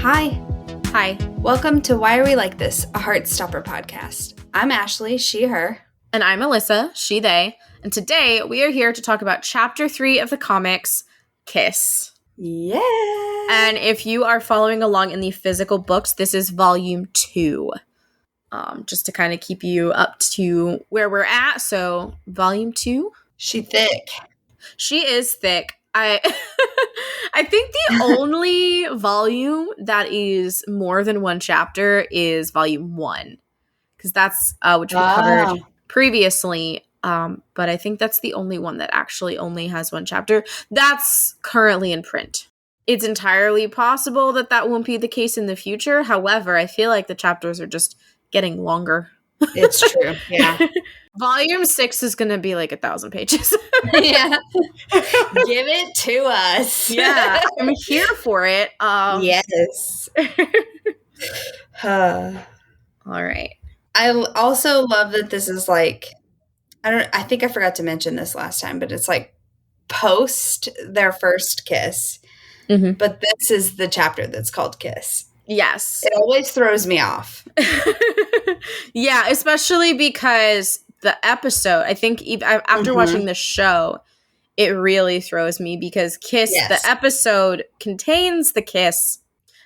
Hi. Hi. Welcome to Why Are We Like This, a Heartstopper podcast. I'm Ashley, she, her. And I'm Alyssa, she, they. And today we are here to talk about Chapter 3 of the comics, Kiss. Yeah. And if you are following along in the physical books, this is Volume 2. Just to kind of keep you up to where we're at. So, Volume 2. She thick. She is thick. I think the only volume that is more than one chapter is Volume 1. Because that's which we covered previously. But I think that's the only one that actually only has one chapter. That's currently in print. It's entirely possible that that won't be the case in the future. However, I feel like the chapters are just getting longer. It's true, yeah. Volume 6 is going to be like 1,000 pages. Yeah. Give it to us. Yeah, I'm here for it. Yes. All right. I also love that this is like, I think I forgot to mention this last time, but it's like post their first kiss. Mm-hmm. But this is the chapter that's called Kiss. Yes. It always throws me off. Yeah, especially because the episode, I think after watching the show, it really throws me because Kiss, the episode contains the kiss,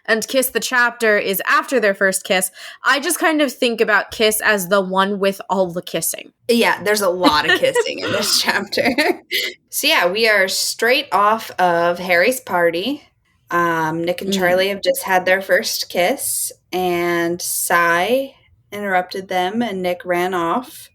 and Kiss, the chapter, is after their first kiss. I just kind of think about Kiss as the one with all the kissing. Yeah, there's a lot of kissing in this chapter. So yeah, we are straight off of Harry's party. Nick and Charlie have just had their first kiss, and Cy interrupted them, and Nick ran off.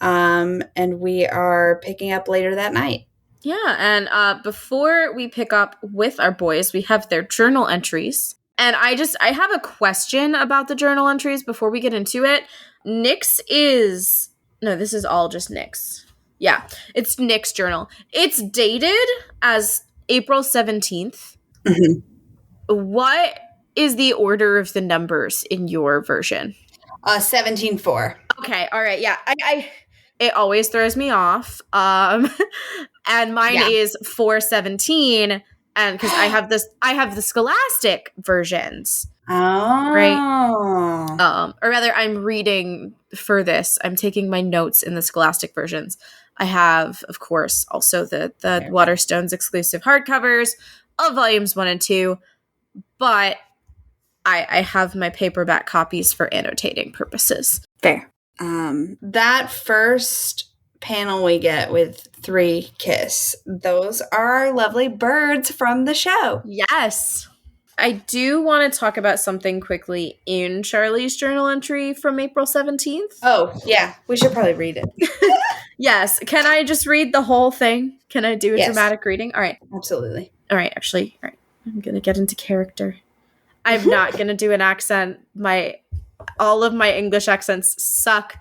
And we are picking up later that night. Yeah, and before we pick up with our boys, we have their journal entries. And I have a question about the journal entries before we get into it. This is all just Nick's. Yeah, it's Nick's journal. It's dated as April 17th. Mm-hmm. What is the order of the numbers in your version? 17-4. Okay, all right, yeah. It always throws me off. And mine is 417, and because I have the Scholastic versions. Oh. Right. Or rather, I'm reading for this. I'm taking my notes in the Scholastic versions. I have, of course, also the Waterstones exclusive hardcovers of volumes 1 and 2, but I have my paperback copies for annotating purposes. Fair. That first panel we get with 3 kiss, those are our lovely birds from the show. Yes. I do want to talk about something quickly in Charlie's journal entry from April 17th. Oh, yeah. We should probably read it. Yes. Can I just read the whole thing? Can I do a dramatic reading? All right. Absolutely. All right. Actually, all right. I'm going to get into character. I'm not going to do an accent. All of my English accents suck.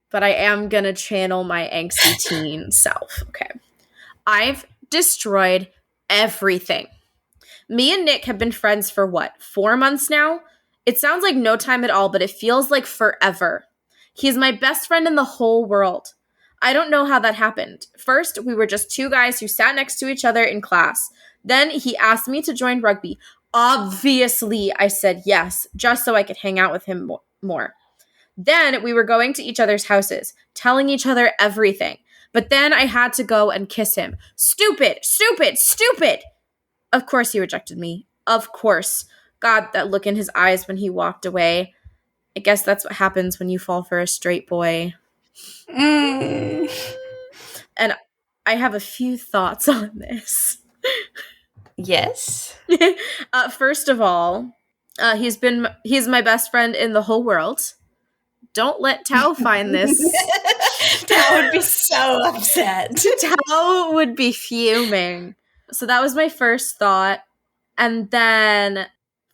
But I am going to channel my angsty teen self. Okay. I've destroyed everything. Me and Nick have been friends for 4 months now? It sounds like no time at all, but it feels like forever. He's my best friend in the whole world. I don't know how that happened. First, we were just 2 guys who sat next to each other in class. Then he asked me to join rugby. Obviously, I said yes, just so I could hang out with him more. Then we were going to each other's houses, telling each other everything. But then I had to go and kiss him. Stupid, stupid, stupid! Of course he rejected me. Of course. God, that look in his eyes when he walked away. I guess that's what happens when you fall for a straight boy. And I have a few thoughts on this. Yes. First of all, he's my best friend in the whole world. Don't let Tao find this. Tao would be so upset. Tao would be fuming. So that was my first thought. And then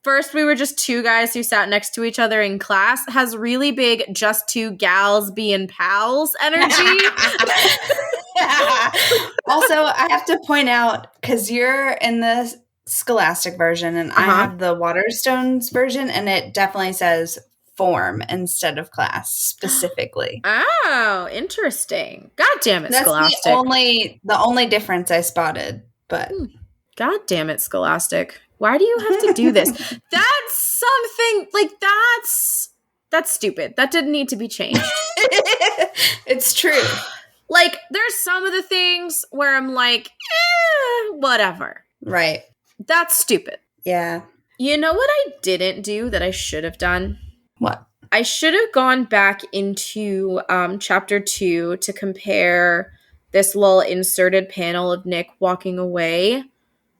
first we were just 2 guys who sat next to each other in class has really big just 2 gals being pals energy. Also, I have to point out, because you're in the Scholastic version and I have the Waterstones version, and it definitely says form instead of class specifically. Oh, interesting. God damn it, That's Scholastic. the only difference I spotted, but God damn it, Scholastic. Why do you have to do this? That's something, like, that's stupid. That didn't need to be changed. It's true. Like, there's some of the things where I'm like, whatever. Right. That's stupid. Yeah. You know what I didn't do that I should have done? What? I should have gone back into chapter 2 to compare this little inserted panel of Nick walking away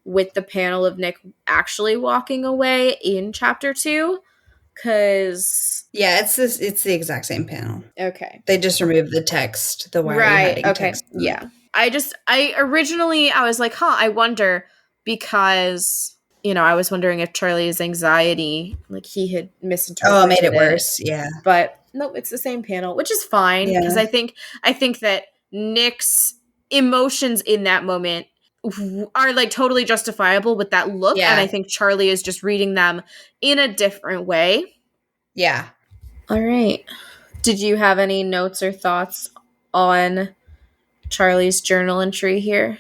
with the panel of Nick actually walking away in chapter 2. Because... Yeah, it's the exact same panel. Okay. They just removed the text, the why are you hiding text. Yeah. I originally, I was like, I wonder, because, you know, I was wondering if Charlie's anxiety, like, he had misinterpreted Oh, it made it worse. Yeah. But no, it's the same panel, which is fine, because I think that Nick's emotions in that moment are, like, totally justifiable with that look, and I think Charlie is just reading them in a different way. Yeah. All right. Did you have any notes or thoughts on Charlie's journal entry here?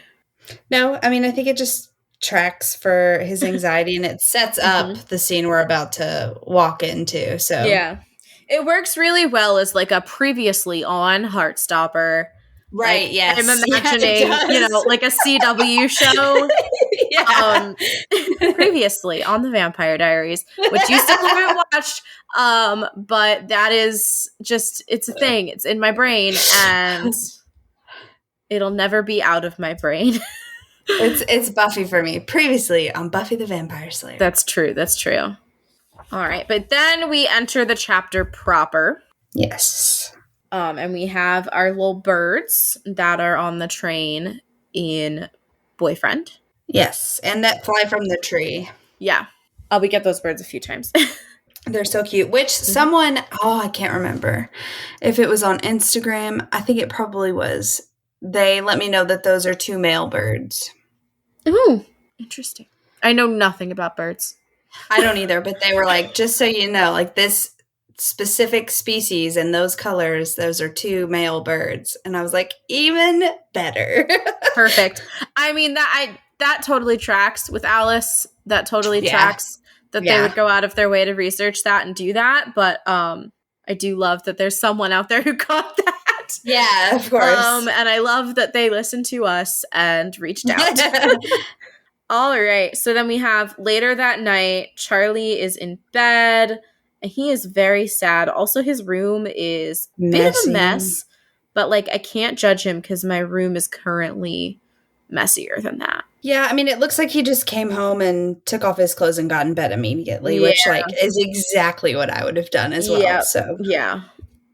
No, I mean, I think it just tracks for his anxiety, and it sets up the scene we're about to walk into. So yeah, it works really well as, like, a previously on Heartstopper. Right, like, yes. I'm imagining, you know, like a CW show. Previously on the Vampire Diaries, which you still haven't watched, but that is just, it's a thing. It's in my brain, and it'll never be out of my brain. It's Buffy for me. Previously on Buffy the Vampire Slayer. That's true. All right, but then we enter the chapter proper. Yes. And we have our little birds that are on the train in Boyfriend. Yes, and that fly from the tree. Yeah. We get those birds a few times. They're so cute. Which someone, I can't remember if it was on Instagram. I think it probably was. They let me know that those are 2 male birds. Ooh, interesting. I know nothing about birds. I don't either, but they were like, just so you know, like, this specific species and those colors, those are 2 male birds. And I was like, even better. Perfect. I mean, that totally tracks with Alice. That totally tracks that they would go out of their way to research that and do that. But I do love that there's someone out there who caught that. Yeah, of course. And I love that they listened to us and reached out. All right. So then we have later that night, Charlie is in bed and he is very sad. Also, his room is a bit of a mess, but, like, I can't judge him because my room is currently messier than that. Yeah, I mean, it looks like he just came home and took off his clothes and got in bed immediately, which, like, is exactly what I would have done as well. Yep. So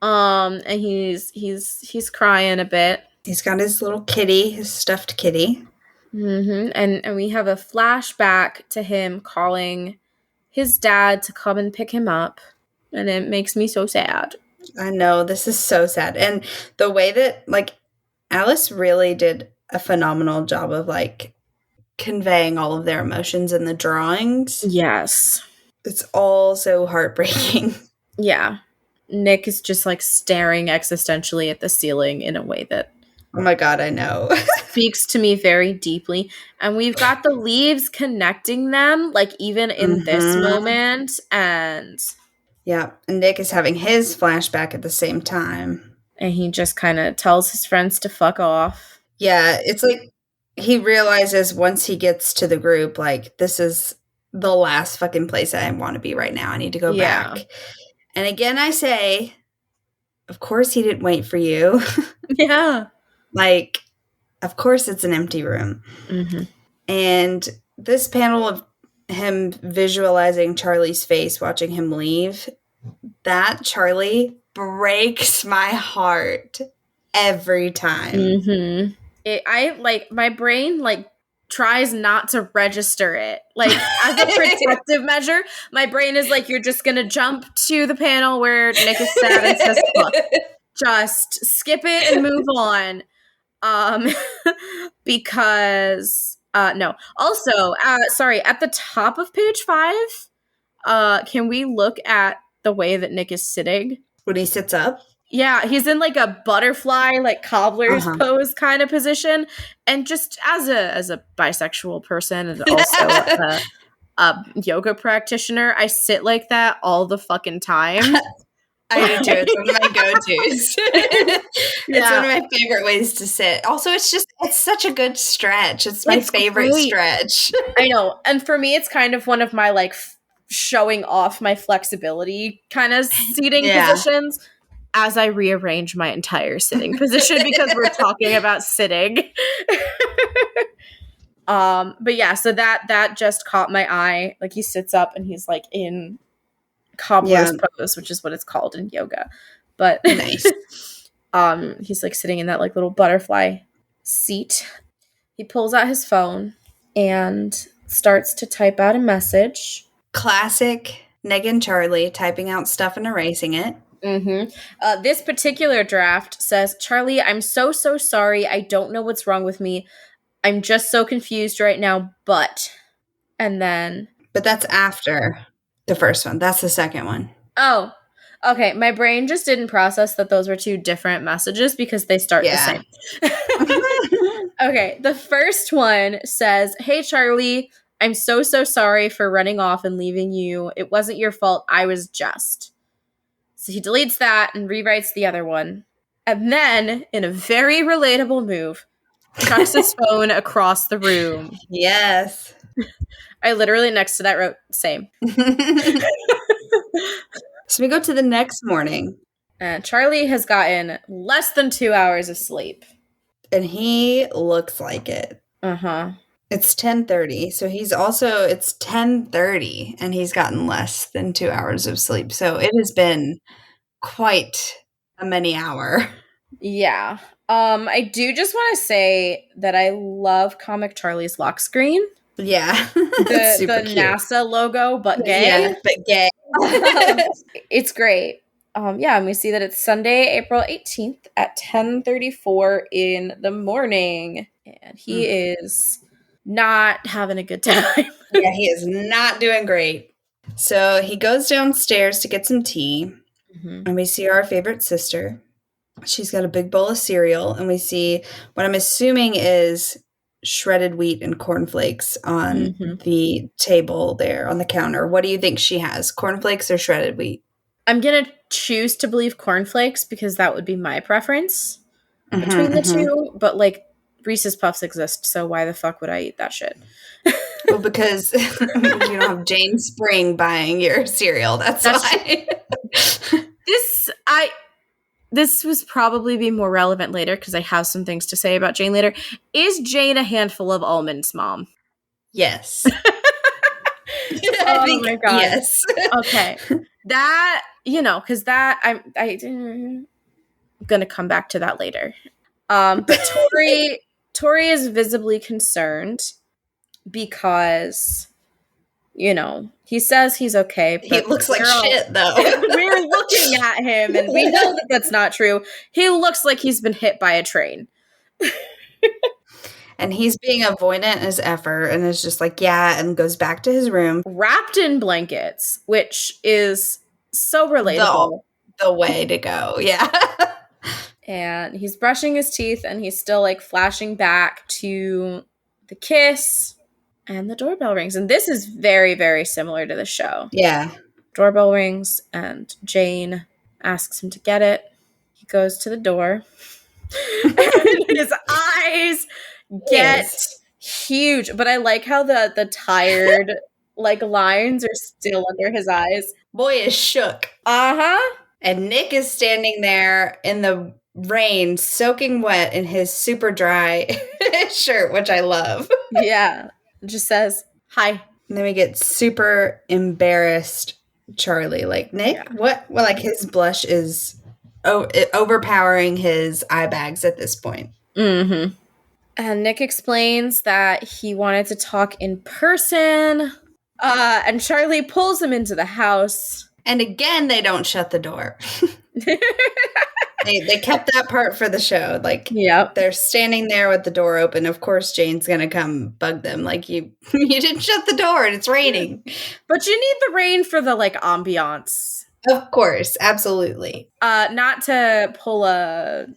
and he's crying a bit. He's got his little kitty, his stuffed kitty. Mm-hmm. And we have a flashback to him calling his dad to come and pick him up, and it makes me so sad. I know, this is so sad. And the way that, like, Alice really did a phenomenal job of, like, conveying all of their emotions in the drawings. Yes. It's all so heartbreaking. Yeah. Nick is just, like, staring existentially at the ceiling in a way that, oh my God, I know. speaks to me very deeply. And we've got the leaves connecting them, like, even in this moment. And yeah, and Nick is having his flashback at the same time. And he just kind of tells his friends to fuck off. Yeah, it's like he realizes once he gets to the group, like, this is the last fucking place I want to be right now. I need to go back. And again, I say, of course he didn't wait for you. Yeah. Like, of course it's an empty room. Mm-hmm. And this panel of him visualizing Charlie's face, watching him leave, that Charlie breaks my heart every time. Mm-hmm. My brain, like, tries not to register it. Like, as a protective measure, my brain is like, you're just gonna jump to the panel where Nick is sad and says, "Look, just skip it and move on." Because no. Also, sorry, at the top of page 5, can we look at the way that Nick is sitting when he sits up? Yeah, he's in, like, a butterfly, like, cobbler's pose kind of position. And just as a bisexual person, and also a yoga practitioner. I sit like that all the fucking time. I do too. It's one of my go-tos. It's one Yeah. of my favorite ways to sit. Also, it's such a good stretch. It's my favorite great. stretch. I know. And for me, it's kind of one of my like showing off my flexibility kind of seating positions as I rearrange my entire sitting position because we're talking about sitting. But yeah, so that just caught my eye. Like he sits up and he's like in cobbler's pose, which is what it's called in yoga. But nice. He's like sitting in that like little butterfly seat. He pulls out his phone and starts to type out a message. Classic Nick and Charlie typing out stuff and erasing it. Mm-hmm. This particular draft says, Charlie, I'm so sorry. I don't know what's wrong with me. I'm just so confused right now, but... And then... But that's after the first one. That's the second one. Oh, okay. My brain just didn't process that those were two different messages because they start the same. Okay, the first one says, Hey, Charlie, I'm so sorry for running off and leaving you. It wasn't your fault. I was just... So he deletes that and rewrites the other one. And then, in a very relatable move, chucks his phone across the room. Yes. I literally next to that wrote, same. So we go to the next morning. And Charlie has gotten less than 2 hours of sleep. And he looks like it. Uh-huh. It's 10:30, so it's 10:30, and he's gotten less than 2 hours of sleep. So it has been quite a many hour. Yeah. I do just want to say that I love Comic Charlie's lock screen. Yeah. The NASA logo, but gay. Yeah, but gay. It's great. Yeah, and we see that it's Sunday, April 18th at 10:34 in the morning. And he is not having a good time. Yeah, he is not doing great. So he goes downstairs to get some tea, and we see our favorite sister. She's got a big bowl of cereal, and we see what I'm assuming is shredded wheat and cornflakes on the table there on the counter. What do you think she has? Cornflakes or shredded wheat? I'm going to choose to believe cornflakes because that would be my preference between the two. But like Reese's Puffs exist, so why the fuck would I eat that shit? Well, because you don't have Jane Spring buying your cereal. That's why. This was probably be more relevant later because I have some things to say about Jane later. Is Jane a handful of almonds, Mom? Yes. I think, my God. Yes. Okay. That, because I'm going to come back to that later. But Tori is visibly concerned because, he says he's okay. But he looks like shit, though. We're looking at him, and we know that that's not true. He looks like he's been hit by a train. And he's being avoidant as ever, and is just like, yeah, and goes back to his room. Wrapped in blankets, which is so relatable. The way to go, yeah. And he's brushing his teeth, and he's still, like, flashing back to the kiss, and the doorbell rings. And this is very, very similar to the show. Yeah. Doorbell rings, and Jane asks him to get it. He goes to the door, and his eyes get huge. But I like how the tired, like, lines are still under his eyes. Boy is shook. Uh-huh. And Nick is standing there in the rain, soaking wet in his super dry shirt, which I love. Yeah. It just says, hi. And then we get super embarrassed Charlie. Like, Nick, what? Well, like, his blush is overpowering his eye bags at this point. Mm-hmm. And Nick explains that he wanted to talk in person. And Charlie pulls him into the house. And again, they don't shut the door. They kept that part for the show. Like, they're standing there with the door open. Of course, Jane's going to come bug them. Like, you didn't shut the door and it's raining. But you need the rain for the, like, ambiance. Of course. Absolutely. Not to pull a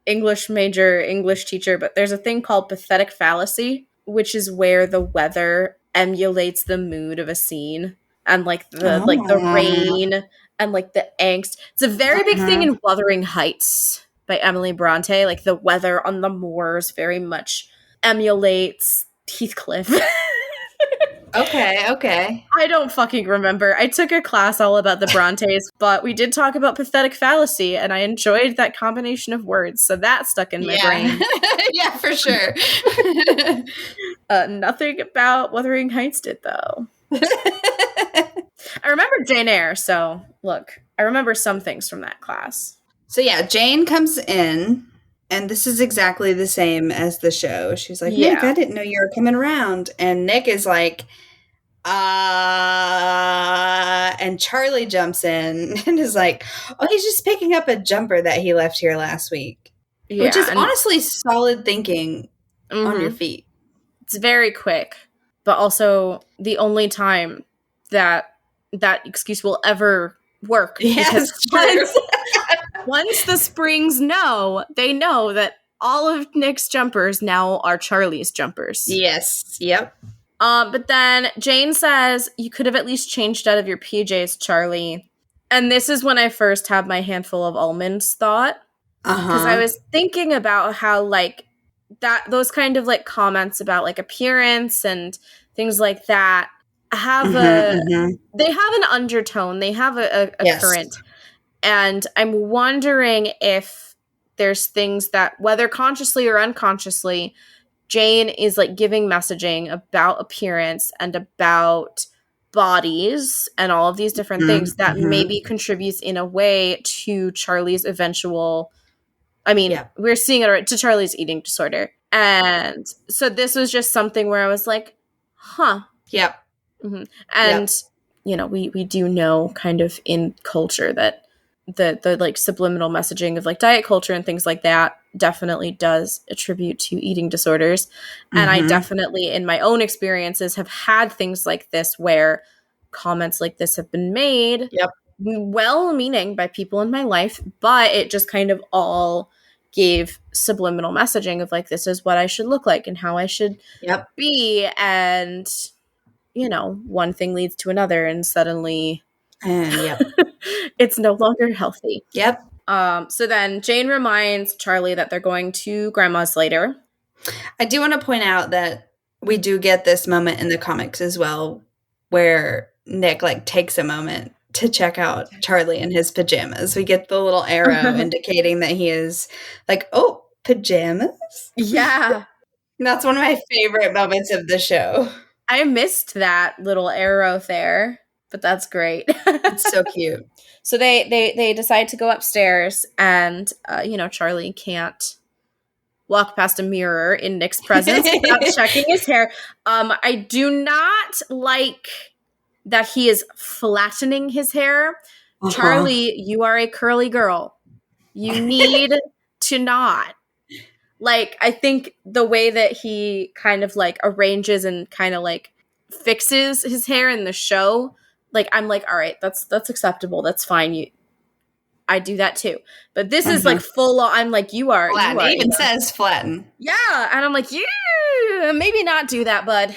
English major English teacher, but there's a thing called pathetic fallacy, which is where the weather emulates the mood of a scene and like the rain and like the angst. It's a very big thing in Wuthering Heights by Emily Bronte. Like the weather on the moors very much emulates Heathcliff. Okay. I don't fucking remember. I took a class all about the Brontes, but we did talk about pathetic fallacy, and I enjoyed that combination of words, so that stuck in my brain. Yeah, for sure. Nothing about Wuthering Heights did, though. I remember Jane Eyre, so look, I remember some things from that class. So yeah, Jane comes in, and this is exactly the same as the show. She's like, Nick, I didn't know you were coming around. And Nick is like, and Charlie jumps in and is like, oh, he's just picking up a jumper that he left here last week. Yeah, which is honestly solid thinking on your feet. It's very quick, but also the only time that excuse will ever work. Yes, once the Springs know, they know that all of Nick's jumpers now are Charlie's jumpers. Yes, yep. But then Jane says, you could have at least changed out of your PJs, Charlie. And this is when I first had my handful of almonds thought. Because I was thinking about how, like, those kind of, like, comments about, like, appearance and things like that have they have an undertone. They have a current. And I'm wondering if there's things that, whether consciously or unconsciously, Jane is like giving messaging about appearance and about bodies and all of these different things that maybe contributes in a way to Charlie's eventual, we're seeing it to Charlie's eating disorder. And so this was just something where I was like, huh. Yep. And, you know, we do know kind of in culture that the like subliminal messaging of like diet culture and things like that definitely does attribute to eating disorders. And I definitely in my own experiences have had things like this where comments like this have been made well-meaning by people in my life, but it just kind of all gave subliminal messaging of like, this is what I should look like and how I should be. And, you know, one thing leads to another and suddenly it's no longer healthy. So then Jane reminds Charlie that they're going to Grandma's later. I do want to point out that we do get this moment in the comics as well where Nick like takes a moment to check out Charlie in his pajamas. We get the little arrow indicating that he is like, oh, pajamas? Yeah. That's one of my favorite moments of the show. I missed that little arrow there. But that's great. It's so cute. So they decide to go upstairs and, you know, Charlie can't walk past a mirror in Nick's presence without checking his hair. I do not like that he is flattening his hair. Charlie, you are a curly girl. You need to not. Like, I think the way that he kind of like arranges and kind of like fixes his hair in the show, like, I'm like, all right, that's acceptable. That's fine. I do that too. But this is like full on. I'm like, you are. Flatten. You are, it even says flatten. Yeah. And I'm like, yeah, maybe not do that, bud.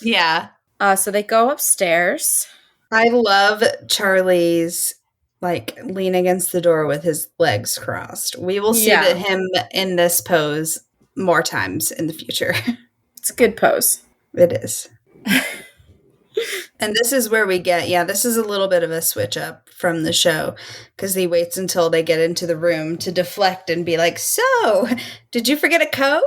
Yeah. So they go upstairs. I love Charlie's like lean against the door with his legs crossed. We will see him in this pose more times in the future. It's a good pose. It is. And this is where we get, this is a little bit of a switch up from the show because he waits until they get into the room to deflect and be like, so, did you forget a coat?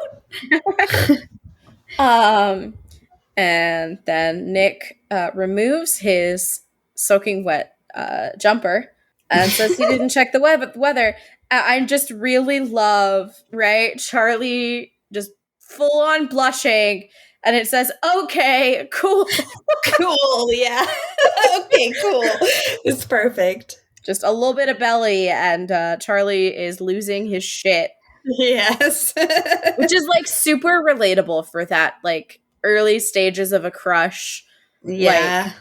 And then Nick removes his soaking wet jumper and says he didn't check the weather. I just really love, right? Charlie just full on blushing. And it says, okay, cool. Cool, yeah. Okay, cool. It's perfect. Just a little bit of belly, and Charlie is losing his shit. Yes. Which is, like, super relatable for that, like, early stages of a crush. Yeah. Like,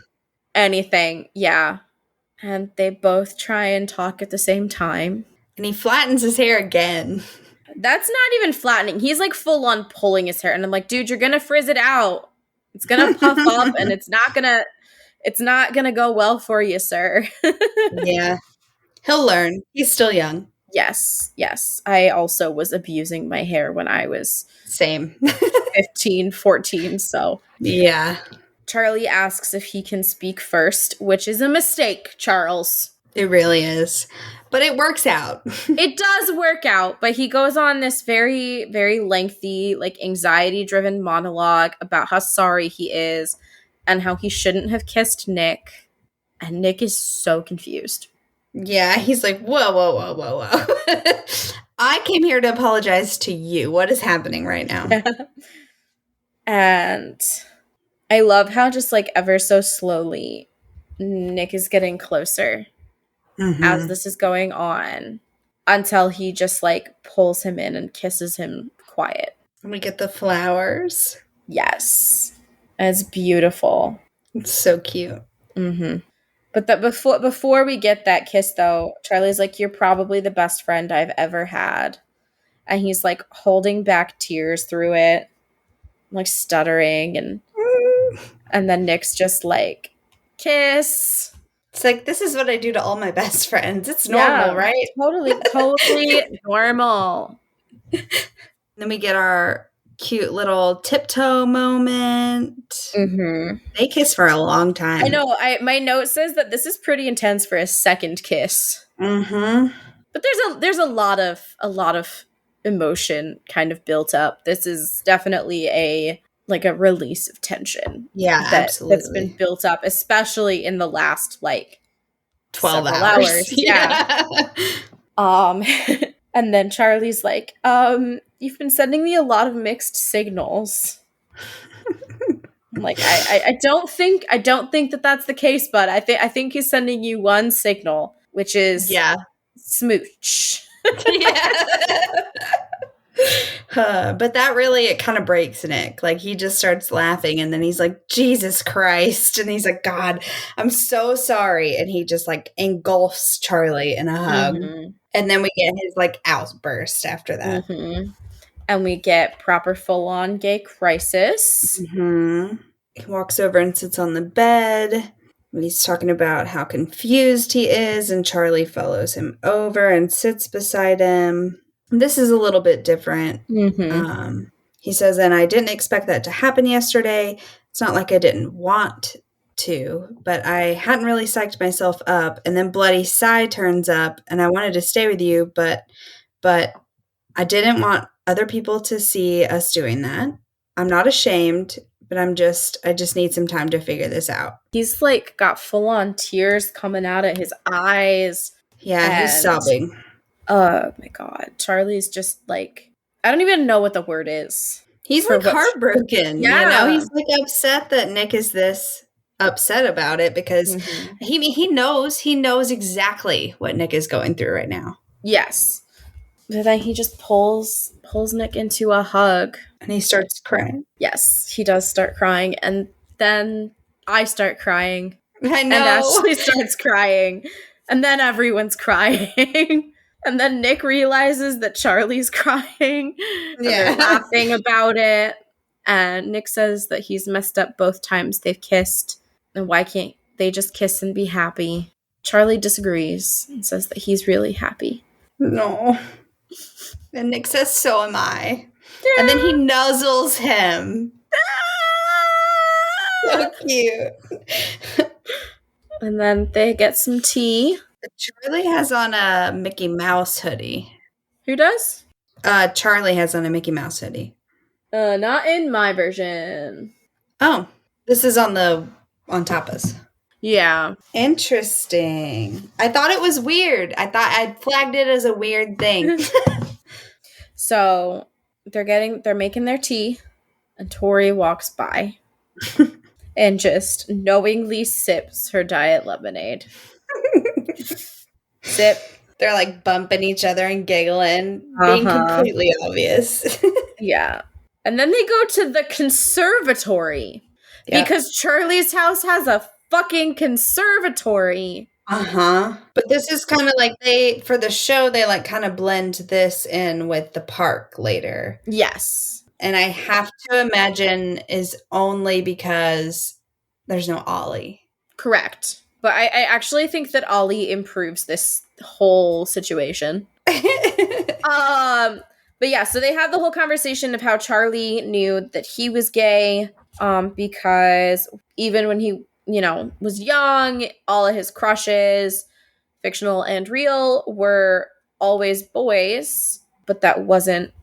anything. Yeah. And they both try and talk at the same time. And he flattens his hair again. That's not even flattening. He's like full on pulling his hair. And I'm like, dude, you're going to frizz it out. It's gonna puff up, and it's not gonna go well for you, sir. Yeah. He'll learn. He's still young. Yes. I also was abusing my hair when I was Same. 15, 14, so. Yeah. Charlie asks if he can speak first, which is a mistake, Charles. It really is. But it works out. It does work out, but he goes on this very, very lengthy, like, anxiety-driven monologue about how sorry he is and how he shouldn't have kissed Nick. And Nick is so confused. Yeah, he's like, whoa. I came here to apologize to you. What is happening right now? And I love how just, like, ever so slowly, Nick is getting closer as this is going on until he just, like, pulls him in and kisses him quiet. And we get the flowers. Yes. And it's beautiful. It's so cute. Mm-hmm. But before we get that kiss, though, Charlie's like, you're probably the best friend I've ever had. And he's, like, holding back tears through it, like, stuttering. And then Nick's just like, kiss. It's like, this is what I do to all my best friends. It's normal, right? Totally normal. Then we get our cute little tiptoe moment. Mm-hmm. They kiss for a long time. I know. My note says that this is pretty intense for a second kiss. Mm-hmm. But there's a lot of emotion kind of built up. This is definitely a release of tension. Yeah, absolutely. That's been built up, especially in the last 12 hours. Yeah. And then Charlie's like, you've been sending me a lot of mixed signals. I'm like, I don't think that that's the case, but I think he's sending you one signal, which is smooch. But that really, it kind of breaks Nick. Like, he just starts laughing, and then he's like, Jesus Christ. And he's like, God, I'm so sorry. And he just engulfs Charlie in a hug. Mm-hmm. And then we get his outburst after that. Mm-hmm. And we get proper full-on gay crisis. Mm-hmm. He walks over and sits on the bed. He's talking about how confused he is, and Charlie follows him over and sits beside him. This is a little bit different. Mm-hmm. He says, and I didn't expect that to happen yesterday. It's not like I didn't want to, but I hadn't really psyched myself up. And then Bloody Sigh turns up, and I wanted to stay with you, but I didn't want other people to see us doing that. I'm not ashamed, but I just need some time to figure this out. He's got full-on tears coming out of his eyes. Yeah, he's sobbing. Oh my God. Charlie's just I don't even know what the word is. He's heartbroken. Yeah. He's upset that Nick is this upset about it because he knows exactly what Nick is going through right now. Yes. But then he just pulls Nick into a hug. And he starts crying. Yes, he does start crying. And then I start crying. I know. And Ashley starts crying. And then everyone's crying. And then Nick realizes that Charlie's crying. And they're laughing about it. And Nick says that he's messed up both times they've kissed. And why can't they just kiss and be happy? Charlie disagrees and says that he's really happy. No. And Nick says, so am I. Yeah. And then he nuzzles him. So cute. And then they get some tea. Charlie has on a Mickey Mouse hoodie. Who does? Charlie has on a Mickey Mouse hoodie. Not in my version. Oh, this is on Tapa's. Yeah. Interesting. I thought it was weird. I thought I flagged it as a weird thing. So they're making their tea, and Tori walks by and just knowingly sips her diet lemonade. Sip. They're bumping each other and giggling, being completely obvious. Yeah. And then they go to the conservatory because Charlie's house has a fucking conservatory. But this is kind of for the show, they kind of blend this in with the park later. Yes. And I have to imagine is only because there's no Ollie. Correct. But I actually think that Ollie improves this whole situation. But yeah, so they have the whole conversation of how Charlie knew that he was gay, because even when he, was young, all of his crushes, fictional and real, were always boys, but that wasn't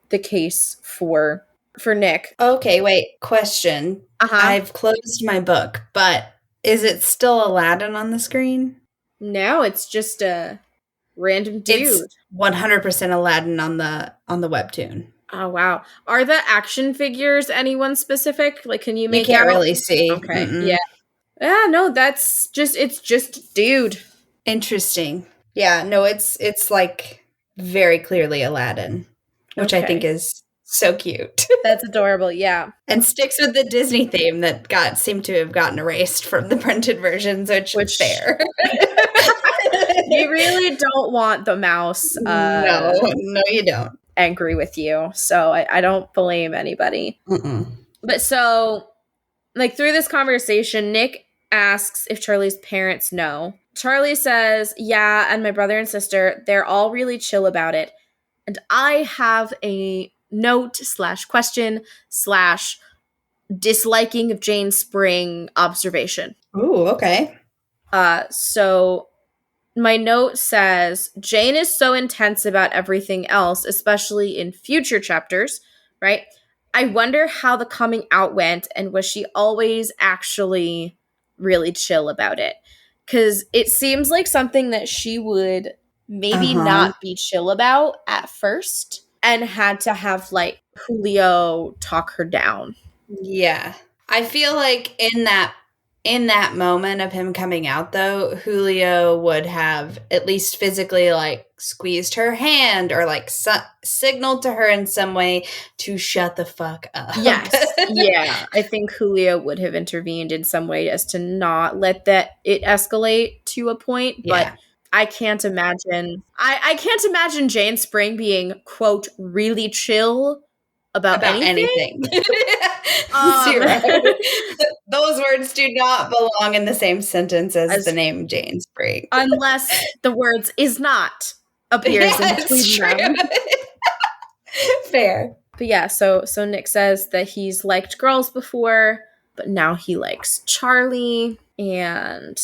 the case for Nick. Okay, wait. Question. I've closed my book, but is it still Aladdin on the screen? No, it's just a random dude. It's 100% Aladdin on the webtoon. Oh wow. Are the action figures anyone specific? Like, can you make You can't out? really see. Okay. Mm-mm. Yeah. Yeah, no, it's just dude. Interesting. Yeah, no, it's like very clearly Aladdin, which I think is so cute. That's adorable, yeah. And sticks with the Disney theme that seemed to have gotten erased from the printed versions, which fair. You really don't want the mouse no, you don't. Angry with you. So I don't blame anybody. Mm-mm. But so, like, through this conversation, Nick asks if Charlie's parents know. Charlie says, yeah, and my brother and sister, they're all really chill about it. And I have a note / question / disliking of Jane Spring observation. Ooh, okay. So my note says, Jane is so intense about everything else, especially in future chapters, right? I wonder how the coming out went, and was she always actually really chill about it? Because it seems like something that she would maybe not be chill about at first, and had to have, like, Julio talk her down. Yeah. I feel like in that moment of him coming out, though, Julio would have at least physically, like, squeezed her hand or, like, signaled to her in some way to shut the fuck up. Yes. Yeah. I think Julio would have intervened in some way as to not let it escalate to a point. But I can't imagine. I can't imagine Jane Spring being, quote, really chill about anything. Zero. Those words do not belong in the same sentence as the name Jane Spring. Unless the words is not appears in between them. Fair. But yeah, so Nick says that he's liked girls before, but now he likes Charlie. And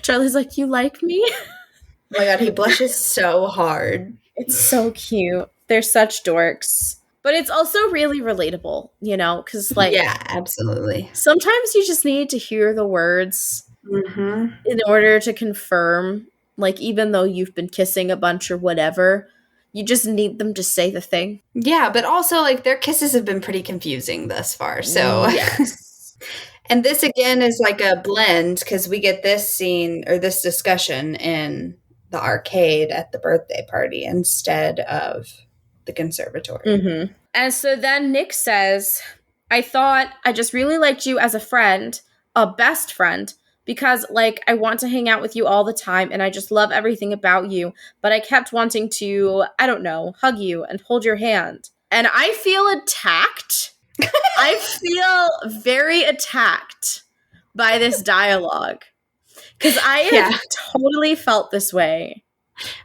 Charlie's like, you like me? Oh my god, he blushes so hard. It's so cute. They're such dorks. But it's also really relatable, because, like... Yeah, absolutely. Sometimes you just need to hear the words in order to confirm, like, even though you've been kissing a bunch or whatever, you just need them to say the thing. Yeah, but also, like, their kisses have been pretty confusing thus far, so... Yes. And this, again, is like a blend, because we get this scene, or this discussion, in the arcade at the birthday party instead of the conservatory. And so then Nick says, I thought I just really liked you as a friend, a best friend, because, like, I want to hang out with you all the time, and I just love everything about you, but I kept wanting to, I don't know, hug you and hold your hand. And I feel attacked. I feel very attacked by this dialogue. Because I have totally felt this way.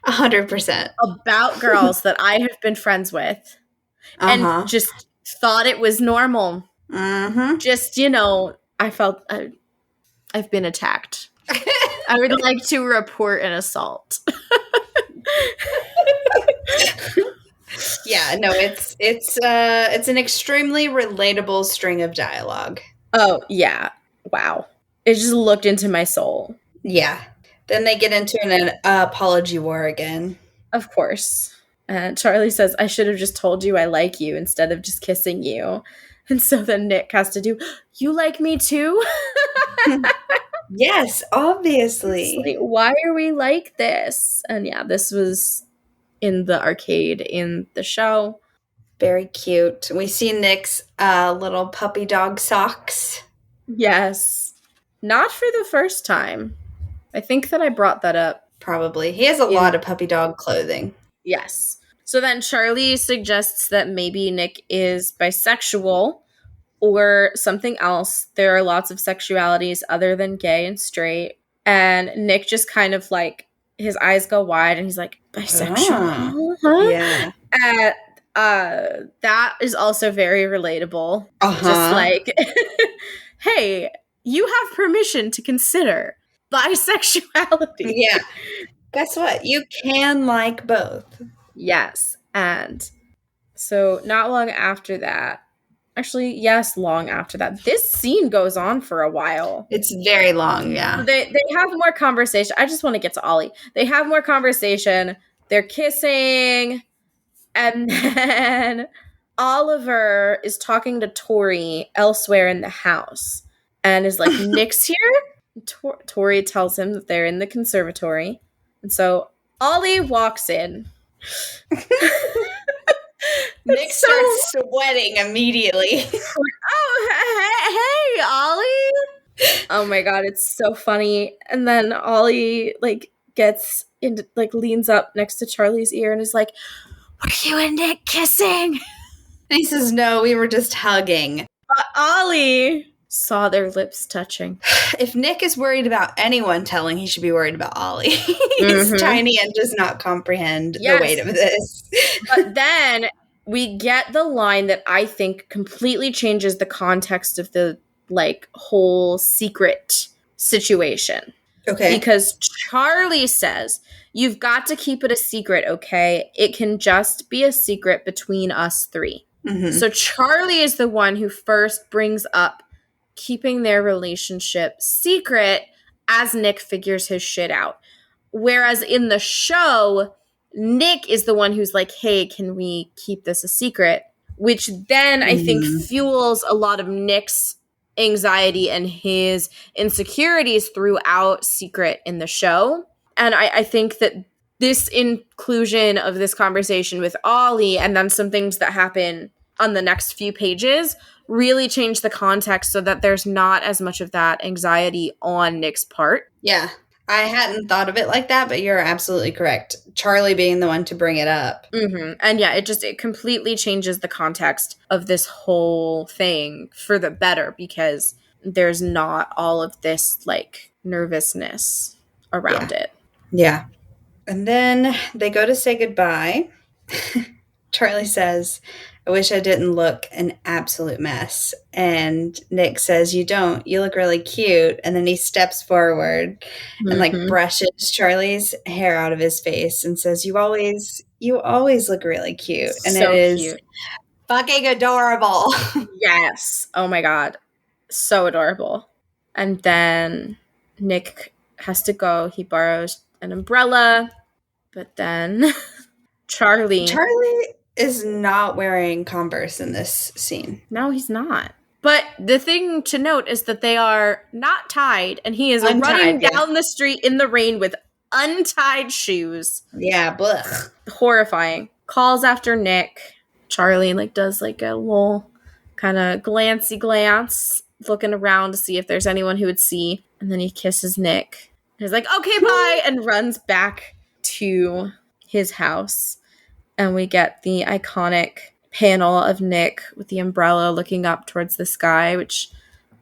100%. About girls that I have been friends with. And just thought it was normal. Just, I felt I've been attacked. I would like to report an assault. Yeah, no, it's an extremely relatable string of dialogue. Oh, yeah. Wow. It just looked into my soul. Yeah. Then they get into an apology war again. Of course. And Charlie says, I should have just told you I like you instead of just kissing you. And so then Nick has to do, you like me too? Yes, obviously. Like, why are we like this? And yeah, this was in the arcade in the show. Very cute. We see Nick's little puppy dog socks. Yes. Not for the first time. I think that I brought that up. Probably. He has a lot of puppy dog clothing. Yes. So then Charlie suggests that maybe Nick is bisexual or something else. There are lots of sexualities other than gay and straight. And Nick just kind of like, his eyes go wide and he's like, bisexual? Huh? Yeah. And that is also very relatable. Uh-huh. Just like, hey, you have permission to consider bisexuality. Yeah. Guess what? You can like both. Yes. And so not long after that, actually, yes, long after that, this scene goes on for a while. It's very long, yeah. They have more conversation. I just want to get to Ollie. They have more conversation. They're kissing. And then Oliver is talking to Tori elsewhere in the house and is like, Nick's here? Tori tells him that they're in the conservatory. And so Ollie walks in. Nick starts sweating immediately. Oh, hey, Ollie. Oh my god, it's so funny. And then Ollie like gets into like leans up next to Charlie's ear and is like, were you and Nick kissing? And he says, no, we were just hugging. But Ollie saw their lips touching. If Nick is worried about anyone telling, he should be worried about Ollie. He's tiny and does not comprehend the weight of this. But then we get the line that I think completely changes the context of the like whole secret situation. Okay. Because Charlie says, you've got to keep it a secret, okay? It can just be a secret between us three. Mm-hmm. So Charlie is the one who first brings up keeping their relationship secret as Nick figures his shit out. Whereas in the show, Nick is the one who's like, hey, can we keep this a secret? Which then I think fuels a lot of Nick's anxiety and his insecurities throughout Secret in the show. And I think that this inclusion of this conversation with Ollie and then some things that happen on the next few pages really change the context so that there's not as much of that anxiety on Nick's part. Yeah. I hadn't thought of it like that, but you're absolutely correct. Charlie being the one to bring it up. Mm-hmm. And yeah, it completely changes the context of this whole thing for the better because there's not all of this like nervousness around it. Yeah. And then they go to say goodbye. Charlie says, I wish I didn't look an absolute mess. And Nick says, you don't. You look really cute. And then he steps forward and like brushes Charlie's hair out of his face and says, you always look really cute. And so it is cute. Fucking adorable. Yes. Oh my God. So adorable. And then Nick has to go. He borrows an umbrella. But then Charlie is not wearing Converse in this scene. No, he's not. But the thing to note is that they are not tied, and he is running down the street in the rain with untied shoes. Yeah, blech. Horrifying. Calls after Nick. Charlie like does like a little kind of glancy glance, looking around to see if there's anyone who would see. And then he kisses Nick. He's like, okay, bye, and runs back to his house. And we get the iconic panel of Nick with the umbrella looking up towards the sky, which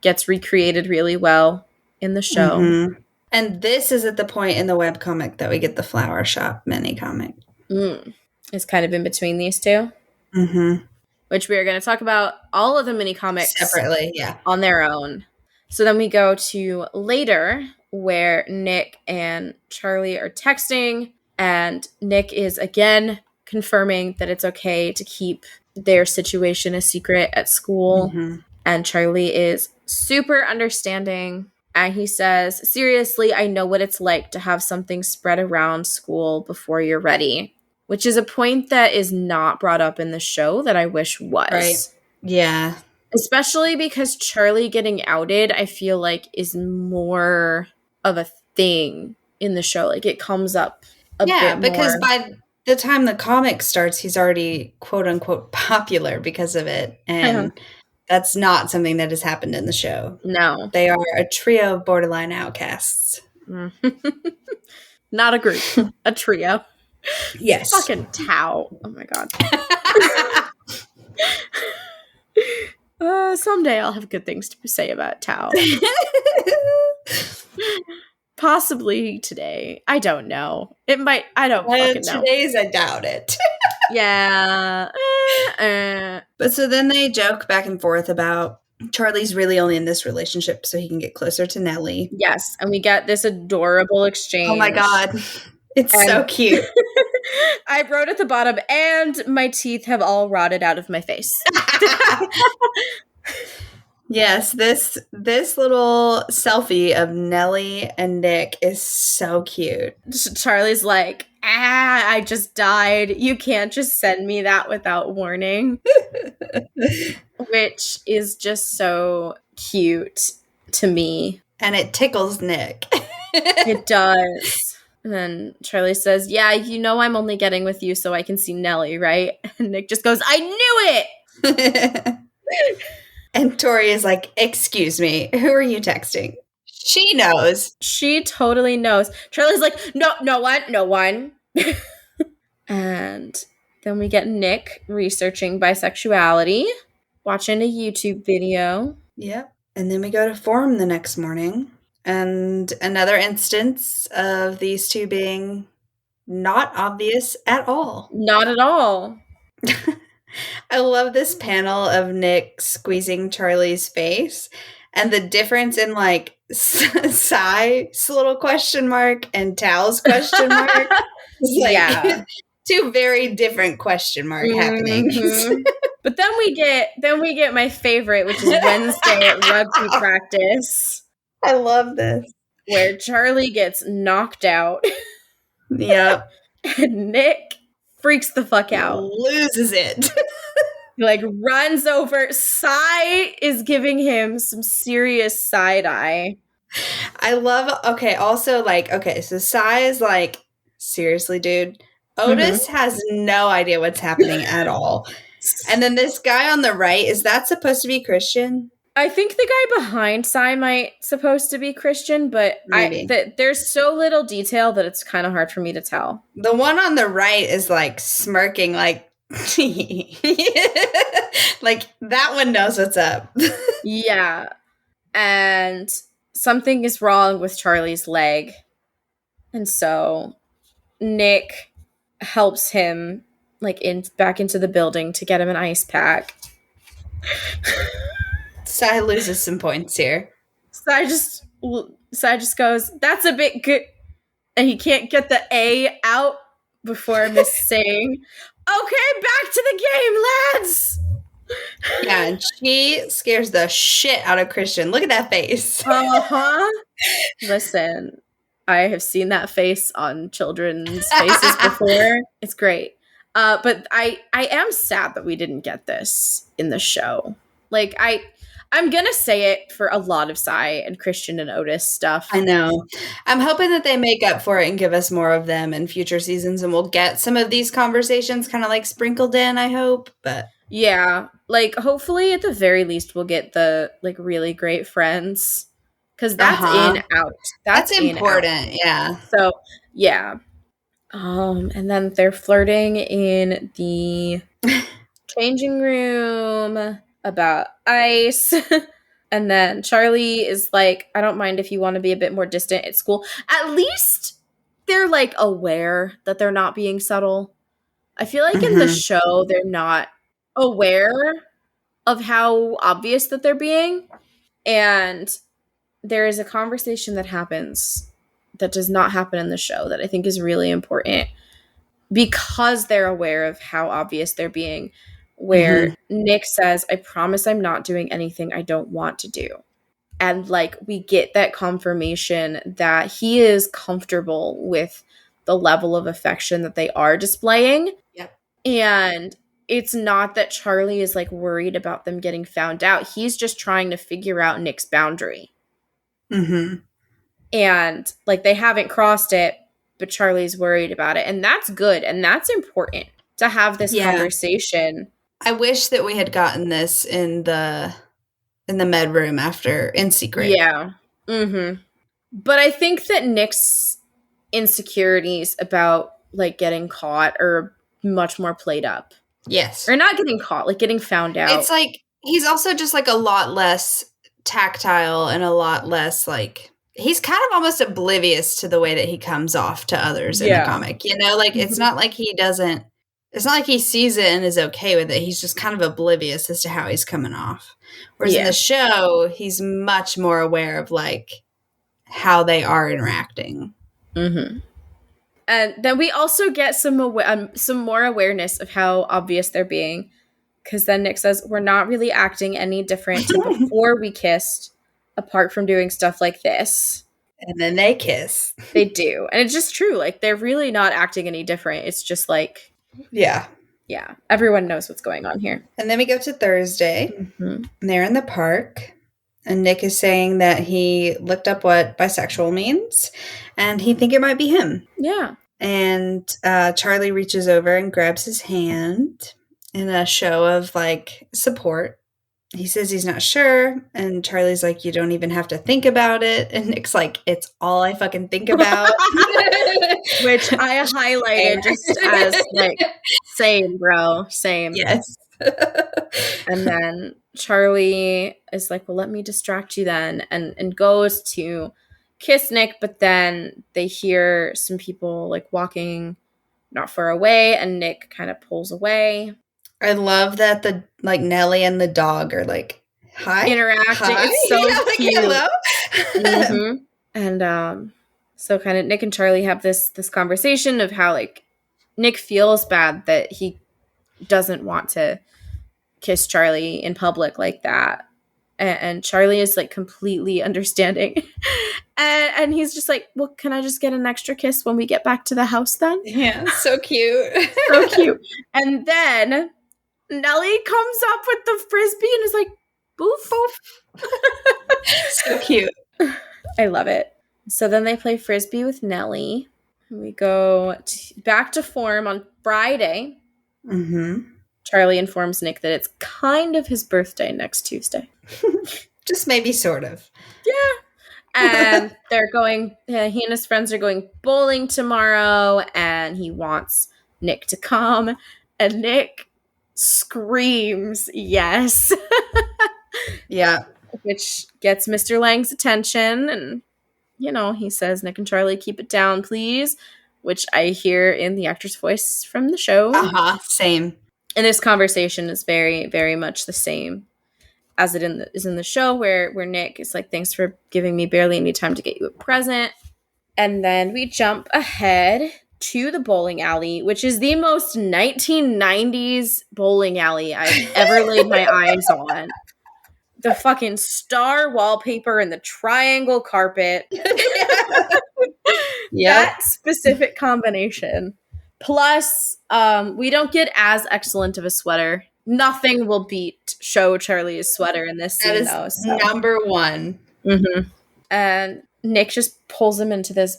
gets recreated really well in the show. Mm-hmm. And this is at the point in the webcomic that we get the Flower Shop mini comic. It's kind of in between these two. Mm-hmm. Which we are going to talk about all of the mini comics separately, yeah, on their own. So then we go to later where Nick and Charlie are texting, and Nick is again confirming that it's okay to keep their situation a secret at school. Mm-hmm. And Charlie is super understanding. And he says, seriously, I know what it's like to have something spread around school before you're ready. Which is a point that is not brought up in the show that I wish was. Right. Yeah. Especially because Charlie getting outed, I feel like, is more of a thing in the show. Like, it comes up a bit more. Yeah, because by the time the comic starts, he's already, quote-unquote, popular because of it. And that's not something that has happened in the show. No. They are a trio of borderline outcasts. Not a group. A trio. Yes. Fucking Tao. Oh my god. Someday I'll have good things to say about Tao. Possibly today. I don't know. It might. I don't fucking know. Today's, I doubt it. Yeah. But so then they joke back and forth about Charlie's really only in this relationship so he can get closer to Nellie. Yes, and we get this adorable exchange. Oh my god. It's so cute. I wrote at the bottom, and my teeth have all rotted out of my face. Yes, this little selfie of Nellie and Nick is so cute. Charlie's like, I just died. You can't just send me that without warning. Which is just so cute to me. And it tickles Nick. It does. And then Charlie says, yeah, you know I'm only getting with you so I can see Nellie, right? And Nick just goes, I knew it! And Tori is like, excuse me, who are you texting? She knows. She totally knows. Charlie's like, no one. And then we get Nick researching bisexuality, watching a YouTube video. Yep. And then we go to forum the next morning. And another instance of these two being not obvious at all. Not at all. I love this panel of Nick squeezing Charlie's face and the difference in like Sai's little question mark and Tao's question mark. It's like, yeah. Two very different question mark happenings. But then we get my favorite, which is Wednesday at rugby practice. I love this. Where Charlie gets knocked out. Yep. And Nick freaks the fuck out. Loses it. He like runs over. Sai is giving him some serious side eye. I love, so Sai is like, seriously, dude. Otis has no idea what's happening at all. And then this guy on the right, is that supposed to be Christian? I think the guy behind Sai might supposed to be Christian, but there's so little detail that it's kind of hard for me to tell. The one on the right is like smirking, like, like that one knows what's up. Yeah. And something is wrong with Charlie's leg. And so Nick helps him like back into the building to get him an ice pack. Sai loses some points here. Sai just goes, that's a bit good. And he can't get the A out before Miss saying, okay, back to the game, lads. Yeah, and she scares the shit out of Christian. Look at that face. Uh-huh. Listen, I have seen that face on children's faces before. It's great. But I am sad that we didn't get this in the show. Like, I'm going to say it for a lot of Sai and Christian and Otis stuff. I know. I'm hoping that they make up for it and give us more of them in future seasons, and we'll get some of these conversations kind of like sprinkled in, I hope. But yeah, like hopefully at the very least we'll get the like really great friends, because that's in out. That's important. Out. Yeah. So yeah. And then they're flirting in the changing room about ice. And then Charlie is like, I don't mind if you want to be a bit more distant at school. At least they're like aware that they're not being subtle. I feel like in the show, they're not aware of how obvious that they're being. And there is a conversation that happens that does not happen in the show that I think is really important because they're aware of how obvious they're being, where Nick says, I promise I'm not doing anything I don't want to do. And like, we get that confirmation that he is comfortable with the level of affection that they are displaying. Yep. And it's not that Charlie is like worried about them getting found out. He's just trying to figure out Nick's boundary. And like, they haven't crossed it, but Charlie's worried about it. And that's good. And that's important to have this conversation. I wish that we had gotten this in the med room in secret. Yeah. But I think that Nick's insecurities about like getting caught or much more played up. Yes. Or not getting caught, like getting found out. It's like he's also just like a lot less tactile and a lot less like he's kind of almost oblivious to the way that he comes off to others in the comic. You know, like it's not like he doesn't it's not like he sees it and is okay with it. He's just kind of oblivious as to how he's coming off. Whereas in the show, he's much more aware of like how they are interacting. Mm-hmm. And then we also get some more awareness of how obvious they're being. Because then Nick says, we're not really acting any different to before we kissed, apart from doing stuff like this. And then they kiss. They do. And it's just true. Like, they're really not acting any different. It's just like... Yeah. Yeah. Everyone knows what's going on here. And then we go to Thursday. And they're in the park. And Nick is saying that he looked up what bisexual means. And he think it might be him. Yeah. And Charlie reaches over and grabs his hand in a show of, like, support. He says he's not sure, and Charlie's like, you don't even have to think about it. And Nick's like, it's all I fucking think about. Which I highlighted just as, like, same, bro. Same. Yes. And then Charlie is like, well, let me distract you then, and goes to kiss Nick, but then they hear some people, like, walking not far away, and Nick kind of pulls away. I love that the like Nellie and the dog are like hi interacting. Hi? It's so like, cute. Hello. And so kind of Nick and Charlie have this conversation of how like Nick feels bad that he doesn't want to kiss Charlie in public like that, and Charlie is like completely understanding. And he's just like, well, can I just get an extra kiss when we get back to the house then? Yeah, so cute. So cute. And then Nellie comes up with the Frisbee and is like, boof, boof. So cute. I love it. So then they play Frisbee with Nellie. We go back to form on Friday. Mm-hmm. Charlie informs Nick that it's kind of his birthday next Tuesday. Just maybe sort of. Yeah. And they're going, he and his friends are going bowling tomorrow, and he wants Nick to come. And Nick screams yes. Yeah. Which gets Mr. Lang's attention. And, you know, he says, Nick and Charlie, keep it down, please. Which I hear in the actor's voice from the show. Same. And this conversation is very, very much the same as it is in the show, where Nick is like, thanks for giving me barely any time to get you a present. And then we jump ahead to the bowling alley, which is the most 1990s bowling alley I've ever laid my eyes on. The fucking star wallpaper and the triangle carpet. That specific combination. Plus, we don't get as excellent of a sweater. Nothing will beat Show Charlie's sweater in this scene, though. So. Number one. Mm-hmm. And Nick just pulls him into this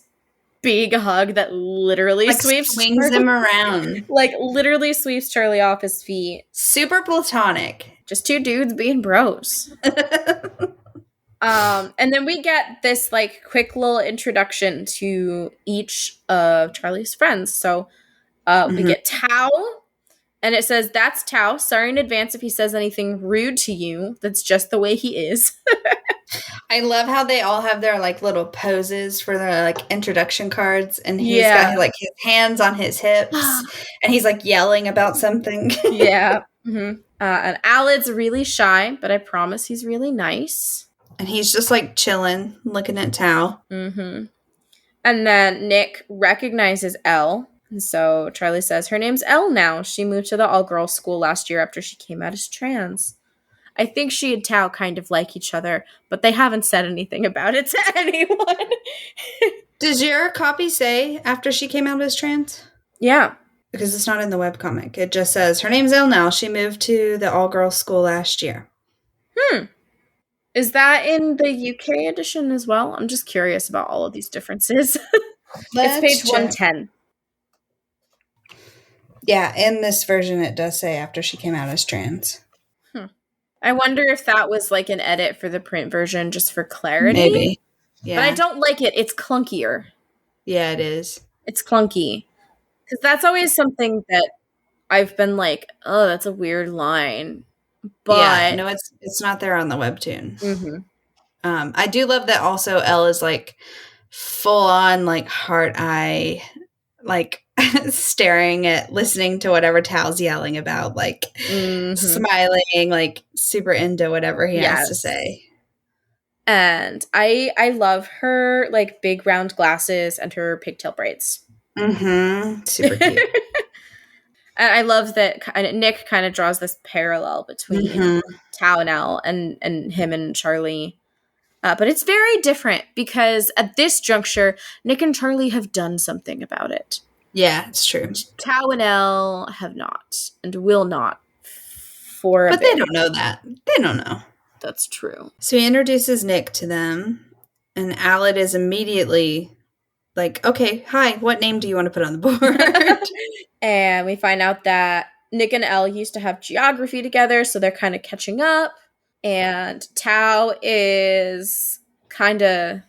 big hug that literally swings him around. Like, literally sweeps Charlie off his feet. Super platonic. Just two dudes being bros. And then we get this, like, quick little introduction to each of Charlie's friends. So, we get Tao. And it says, that's Tao. Sorry in advance if he says anything rude to you. That's just the way he is. I love how they all have their, like, little poses for their, like, introduction cards. And he's got, like, his hands on his hips. And he's, like, yelling about something. Yeah. Mm-hmm. And Alad's really shy, but I promise he's really nice. And he's just, like, chilling, looking at Tao. Mm-hmm. And then Nick recognizes Elle. And so Charlie says, her name's Elle now. She moved to the all-girls school last year after she came out as trans. I think she and Tao kind of like each other, but they haven't said anything about it to anyone. Does your copy say after she came out as trans? Yeah. Because it's not in the webcomic. It just says, her name's Elle now. She moved to the all-girls school last year. Is that in the UK edition as well? I'm just curious about all of these differences. It's page 110. Yeah, in this version it does say after she came out as trans. I wonder if that was like an edit for the print version just for clarity. Maybe. Yeah. But I don't like it. It's clunkier. Yeah, it is. It's clunky. Because that's always something that I've been like, oh, that's a weird line. Yeah, But no, it's not there on the webtoon. mm-hmm. I do love that also Elle is like full on like heart eye, like staring at listening to whatever Tao's yelling about, like Mm-hmm. smiling, like super into whatever he has to Yes. say. And I love her like big round glasses and her pigtail braids. Mm-hmm. Super cute. And I love that Nick kind of draws this parallel between Tao and Elle and him and Charlie. But it's very different because at this juncture, Nick and Charlie have done something about it. Yeah, it's true. Tao and Elle have not and will not for a But bit. they don't know that. They don't know. That's true. So he introduces Nick to them, and Alid is immediately like, okay, hi, what name do you want to put on the board? And we find out that Nick and Elle used to have geography together, so they're kind of catching up. And Tao is kind of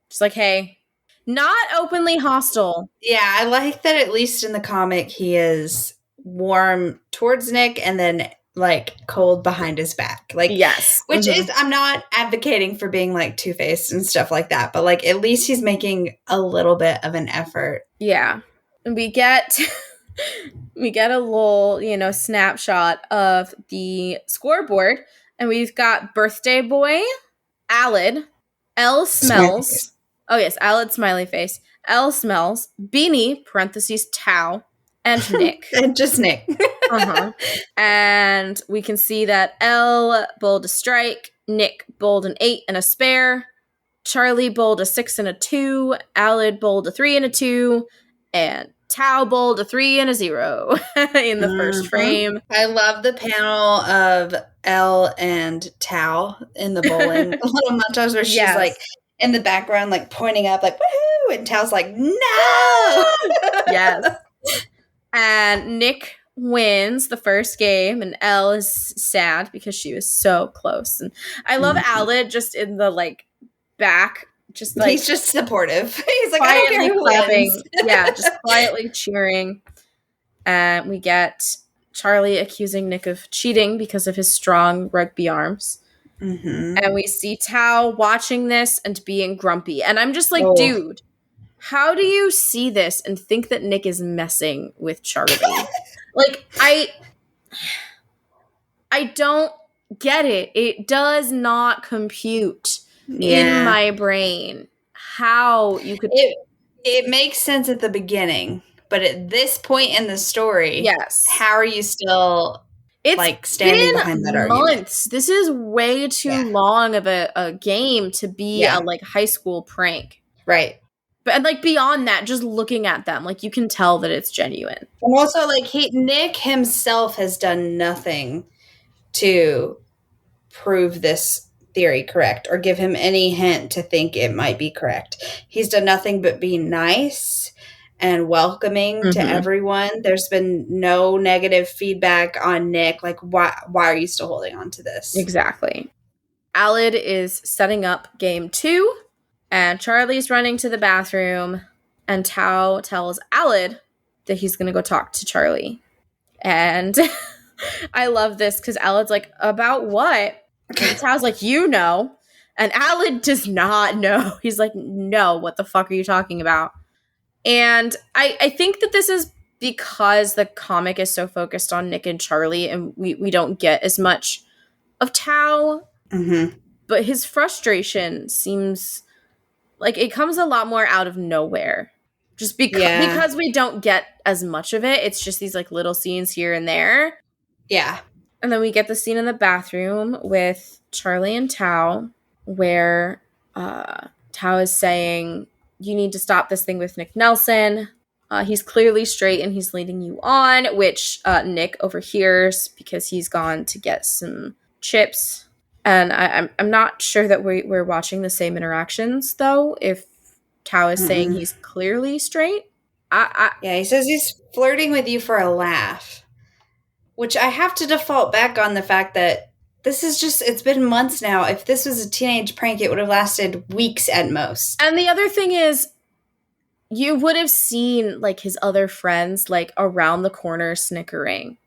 just like, hey, not openly hostile. Yeah, I like that at least in the comic he is warm towards Nick and then like cold behind his back. Like, yes. Which is, I'm not advocating for being like two-faced and stuff like that, but like at least he's making a little bit of an effort. Yeah. And we get a little, snapshot of the scoreboard, and we've got birthday boy, Alid, Elle smells. Oh yes, Alid smiley face. Elle smells, Beanie parentheses Tao, and Nick. And just Nick. And we can see that Elle bowled a strike, Nick bowled an 8 and a spare, Charlie bowled a 6 and a 2, Alid bowled a 3 and a 2, and Tao bowled a 3 and a 0 in the first frame. I love the panel of Elle and Tao in the bowling little montage where she's like in the background, like pointing up, like woohoo, and Tao's like, no. Yes. And Nick wins the first game, and Elle is sad because she was so close. And I love Alid just in the like back, just like he's just supportive. He's like, I don't care who wins. Yeah, just quietly cheering. And we get Charlie accusing Nick of cheating because of his strong rugby arms. And we see Tao watching this and being grumpy. And I'm just like, dude, how do you see this and think that Nick is messing with Charlie? Like, I don't get it. It does not compute in my brain how you could. It makes sense at the beginning, but at this point in the story, how are you still standing behind that argument? This is way too long of a game to be a like high school prank, right? But and like beyond that, just looking at them, like you can tell that it's genuine. And also, like Nick himself has done nothing to prove this theory correct or give him any hint to think it might be correct. He's done nothing but be nice and welcoming to everyone. There's been no negative feedback on Nick. Like, why are you still holding on to this? Exactly. Alid is setting up game 2, and Charlie's running to the bathroom, and Tao tells Alid that he's going to go talk to Charlie. And I love this because Alid's like, about what? And Tao's like, you know. And Alid does not know. He's like, no, what the fuck are you talking about? And I think that this is because the comic is so focused on Nick and Charlie, and we don't get as much of Tao. But his frustration seems like it comes a lot more out of nowhere. Just because we don't get as much of it. It's just these like little scenes here and there. Yeah. And then we get the scene in the bathroom with Charlie and Tao where Tao is saying, you need to stop this thing with Nick Nelson. He's clearly straight and he's leading you on, which Nick overhears because he's gone to get some chips. And I'm not sure that we're watching the same interactions, though, if Tao is saying he's clearly straight. Yeah, he says he's flirting with you for a laugh, which I have to default back on the fact that this is just, it's been months now. If this was a teenage prank, it would have lasted weeks at most. And the other thing is, you would have seen like his other friends like around the corner snickering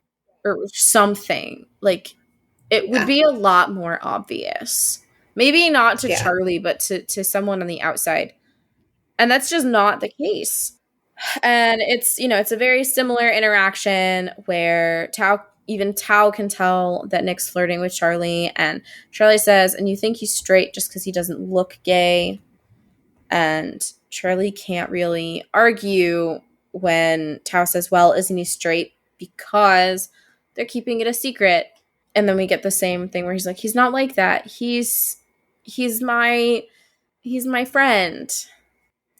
or something. Like it would Yeah. be a lot more obvious. Maybe not to Yeah. Charlie, but to someone on the outside. And that's just not the case. And it's, it's a very similar interaction where even Tao can tell that Nick's flirting with Charlie. And Charlie says, and you think he's straight just because he doesn't look gay. And Charlie can't really argue when Tao says, well, isn't he straight? Because they're keeping it a secret. And then we get the same thing where he's like, he's not like that. He's my friend.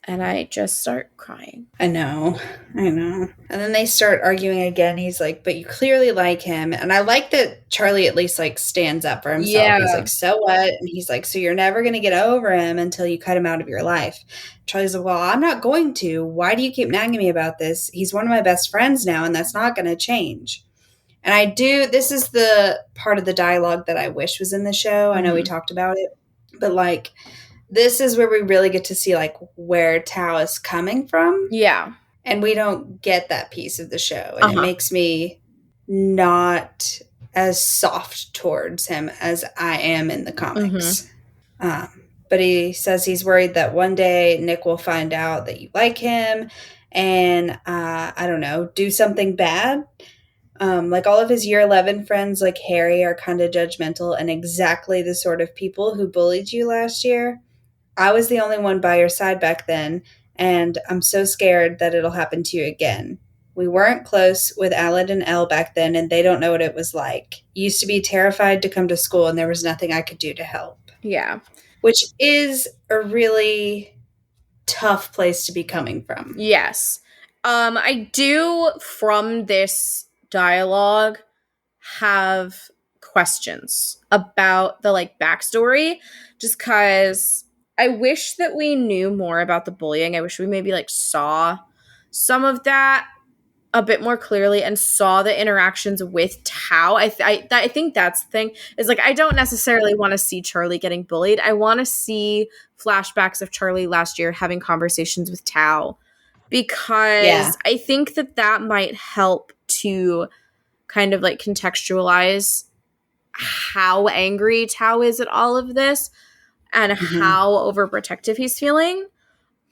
And I just start crying. I know. And then they start arguing again. He's like, but you clearly like him. And I like that Charlie at least like stands up for himself. Yeah. He's like, so what? And he's like, so you're never going to get over him until you cut him out of your life. Charlie's like, well, I'm not going to. Why do you keep nagging me about this? He's one of my best friends now, and that's not going to change. And this is the part of the dialogue that I wish was in the show. I know we talked about it, but like, this is where we really get to see like where Tao is coming from. Yeah. And we don't get that piece of the show. And it makes me not as soft towards him as I am in the comics. But he says he's worried that one day Nick will find out that you like him and, I don't know, do something bad. Like all of his year 11 friends like Harry are kind of judgmental and exactly the sort of people who bullied you last year. I was the only one by your side back then, and I'm so scared that it'll happen to you again. We weren't close with Alad and Elle back then, and they don't know what it was like. Used to be terrified to come to school, and there was nothing I could do to help. Yeah. Which is a really tough place to be coming from. Yes. I do, from this dialogue, have questions about the like backstory, just because I wish that we knew more about the bullying. I wish we maybe like saw some of that a bit more clearly and saw the interactions with Tao. I think that's the thing, is like I don't necessarily want to see Charlie getting bullied. I want to see flashbacks of Charlie last year having conversations with Tao, because I think that might help to kind of like contextualize how angry Tao is at all of this and how overprotective he's feeling.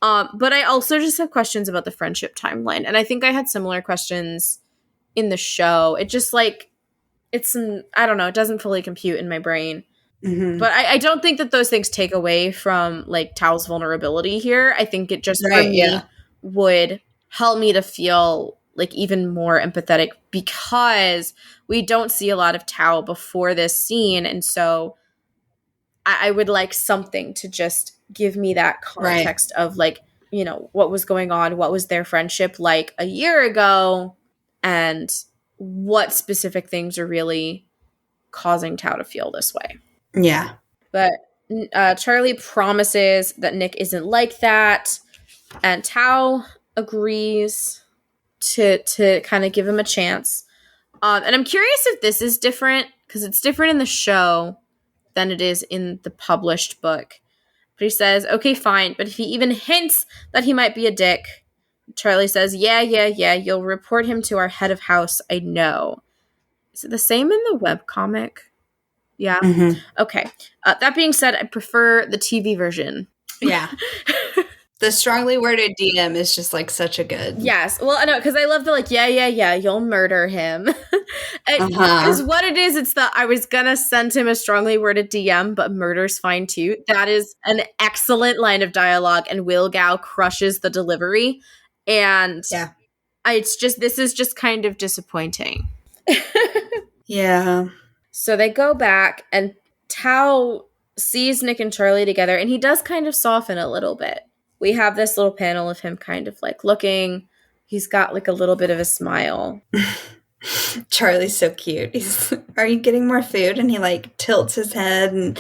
But I also just have questions about the friendship timeline. And I think I had similar questions in the show. It just like, I don't know, it doesn't fully compute in my brain. But I don't think that those things take away from like Tao's vulnerability here. I think it just for me would help me to feel like even more empathetic, because we don't see a lot of Tao before this scene. And so I would like something to just give me that context of like, what was going on, what was their friendship like a year ago, and what specific things are really causing Tao to feel this way. Yeah. But Charlie promises that Nick isn't like that, and Tao agrees to kind of give him a chance. And I'm curious if this is different, because it's different in the show than it is in the published book. But he says, okay, fine, but if he even hints that he might be a dick, Charlie says, yeah, you'll report him to our head of house, I know. Is it the same in the webcomic? Yeah. Okay. That being said, I prefer the TV version. Yeah. The strongly worded DM is just like such a good. Yes. Well, I know, because I love the like, yeah, you'll murder him. Is what it is. It's I was gonna send him a strongly worded DM, but murder's fine too. That is an excellent line of dialogue, and Will Gao crushes the delivery. And this is just kind of disappointing. Yeah. So they go back, and Tao sees Nick and Charlie together, and he does kind of soften a little bit. We have this little panel of him kind of like looking. He's got like a little bit of a smile. Charlie's so cute. He's, are you getting more food? And he like tilts his head and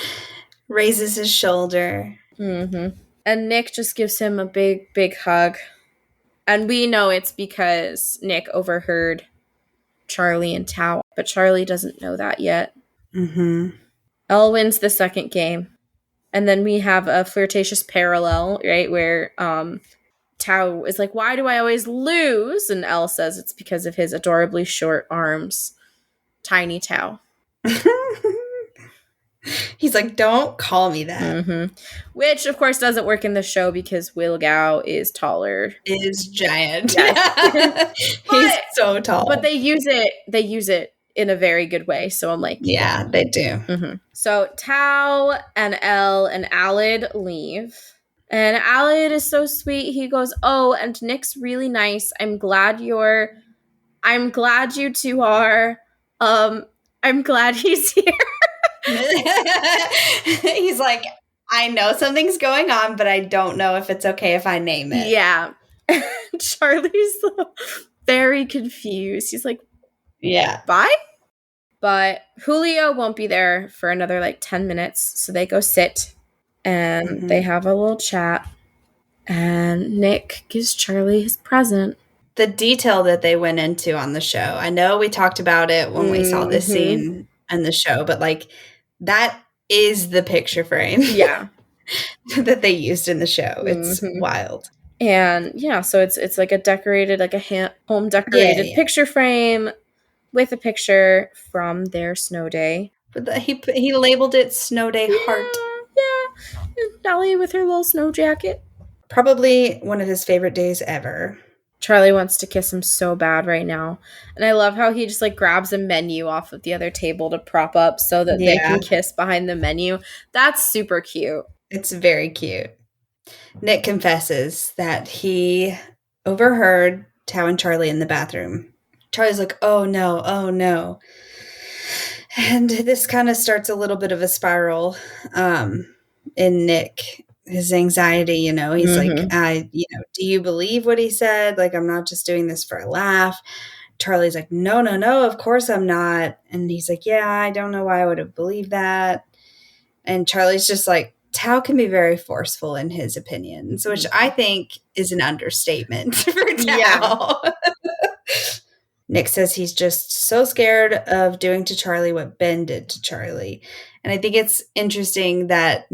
raises his shoulder. And Nick just gives him a big, big hug. And we know it's because Nick overheard Charlie and Tao, but Charlie doesn't know that yet. Elle wins the second game. And then we have a flirtatious parallel, right, where Tao is like, why do I always lose? And Elle says it's because of his adorably short arms. Tiny Tao. He's like, don't call me that. Mm-hmm. Which, of course, doesn't work in the show because Will Gao is taller. Is giant. Yes. He's so tall. But they use it in a very good way. So I'm like, yeah, they do. Mm-hmm. So Tao and Elle and Alid leave. And Alid is so sweet. He goes, oh, and Nick's really nice. I'm glad you two are. I'm glad he's here. He's like, I know something's going on, but I don't know if it's okay if I name it. Yeah. Charlie's very confused. He's like, yeah, bye? But Julio won't be there for another like 10 minutes. So they go sit and they have a little chat. And Nick gives Charlie his present. The detail that they went into on the show. I know we talked about it when we saw this scene in the show, but like that is the picture frame. Yeah. that they used in the show. It's wild. And yeah, so it's like a decorated, like a home decorated picture frame with a picture from their snow day. But he labeled it Snow Day Heart. Yeah. And Nellie with her little snow jacket. Probably one of his favorite days ever. Charlie wants to kiss him so bad right now. And I love how he just like grabs a menu off of the other table to prop up so that they can kiss behind the menu. That's super cute. It's very cute. Nick confesses that he overheard Tao and Charlie in the bathroom. Charlie's like, oh no. And this kind of starts a little bit of a spiral in Nick. His anxiety, he's like, do you believe what he said? Like, I'm not just doing this for a laugh. Charlie's like, no, of course I'm not. And he's like, yeah, I don't know why I would have believed that. And Charlie's just like, Tao can be very forceful in his opinions, which I think is an understatement for Tao. Yeah. Nick says he's just so scared of doing to Charlie what Ben did to Charlie. And I think it's interesting that...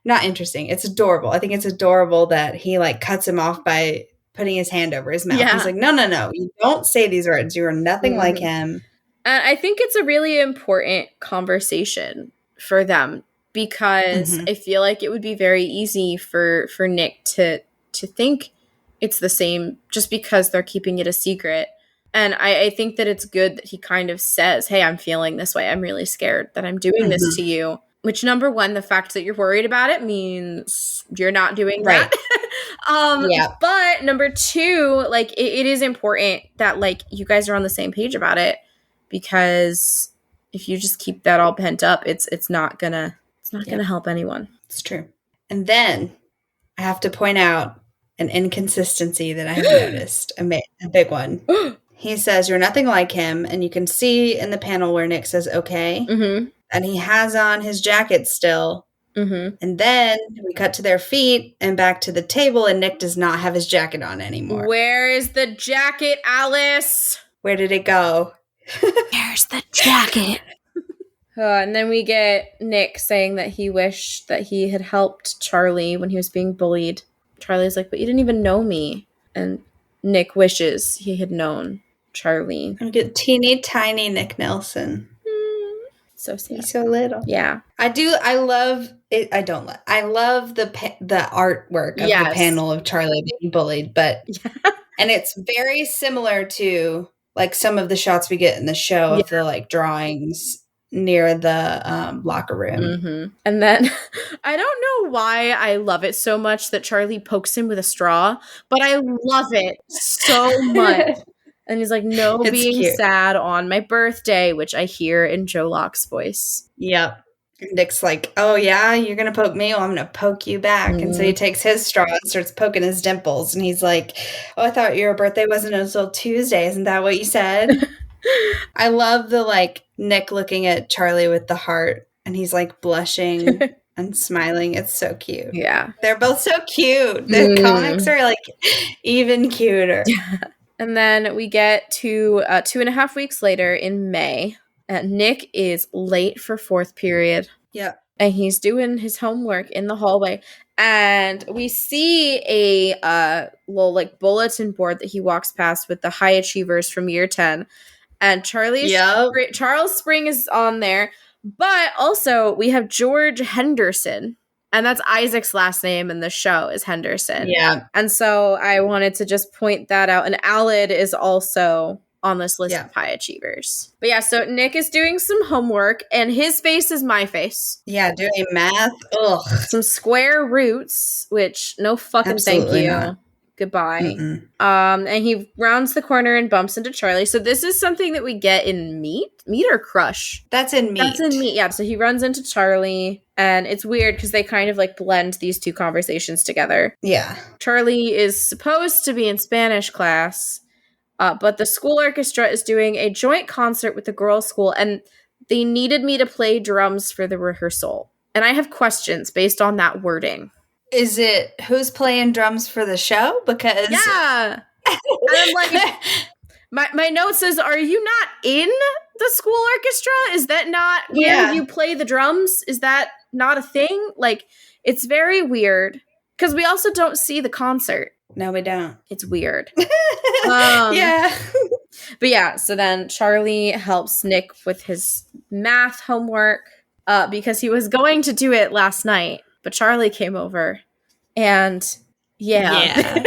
Not interesting. It's adorable. I think it's adorable that he like cuts him off by putting his hand over his mouth. Yeah. He's like, no. You don't say these words. You are nothing like him. And I think it's a really important conversation for them because I feel like it would be very easy for Nick to think it's the same just because they're keeping it a secret. And I think that it's good that he kind of says, hey, I'm feeling this way. I'm really scared that I'm doing this to you. Which, number one, the fact that you're worried about it means you're not doing that. Yeah. But number two, like, it is important that, like, you guys are on the same page about it. Because if you just keep that all pent up, it's not gonna help anyone. It's true. And then I have to point out an inconsistency that I have noticed, a big one. He says, you're nothing like him. And you can see in the panel where Nick says, okay. And he has on his jacket still. And then we cut to their feet and back to the table, and Nick does not have his jacket on anymore. Where is the jacket, Alice? Where did it go? Where's the jacket? And then we get Nick saying that he wished that he had helped Charlie when he was being bullied. Charlie's like, but you didn't even know me. And Nick wishes he had known Charlie. I get teeny tiny Nick Nelson. So sad. He's so little. Yeah. I love it. I love the artwork of the panel of Charlie being bullied, but and it's very similar to like some of the shots we get in the show of the like drawings near the locker room. And then I don't know why I love it so much that Charlie pokes him with a straw, but I love it so much. And he's like, no, it's being cute. Sad on my birthday, which I hear in Joe Locke's voice. Yep. Nick's like, oh, yeah, you're going to poke me? Well, I'm going to poke you back. And so he takes his straw and starts poking his dimples. And he's like, oh, I thought your birthday wasn't until Tuesday. Isn't that what you said? I love the, like, Nick looking at Charlie with the heart. And he's, like, blushing and smiling. It's so cute. Yeah. They're both so cute. The comics are, like, even cuter. And then we get to 2.5 weeks later in May. Nick is late for fourth period. Yeah. and he's doing his homework in the hallway. And we see a little like bulletin board that he walks past with the high achievers from year 10. And Charles Spring is on there. But also we have George Henderson. And that's Isaac's last name in the show is Henderson. Yeah. And so I wanted to just point that out. And Alid is also on this list of high achievers. But yeah, so Nick is doing some homework, and his face is my face. Yeah, doing math. Ugh. Some square roots, which no fucking Absolutely thank you. not. Goodbye. And he rounds the corner and bumps into Charlie. So this is something that we get in Meat or Crush? That's in Meat. That's in Meat, yeah. So he runs into Charlie, and it's weird because they kind of like blend these two conversations together. Yeah. Charlie is supposed to be in Spanish class, but the school orchestra is doing a joint concert with the girls' school, and they needed me to play drums for the rehearsal. And I have questions based on that wording. Is it who's playing drums for the show? Because yeah, and I'm like, my note says, "Are you not in the school orchestra? Is that not where you play the drums? Is that not a thing?" Like, it's very weird because we also don't see the concert. No, we don't. It's weird. Yeah. But yeah, so then Charlie helps Nick with his math homework because he was going to do it last night. But Charlie came over, and yeah.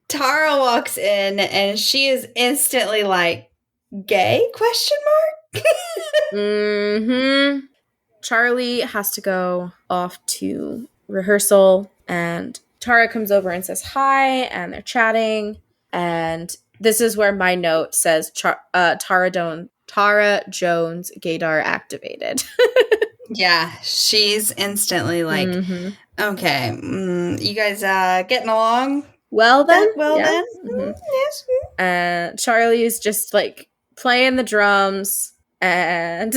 Tara walks in, and she is instantly like, "Gay?" ? Mm-hmm. Charlie has to go off to rehearsal, and Tara comes over and says hi, and they're chatting, and this is where my note says Tara Jones gaydar activated. Yeah, she's instantly like, okay, you guys getting along? Well then? Then? Yes. Charlie is just like playing the drums and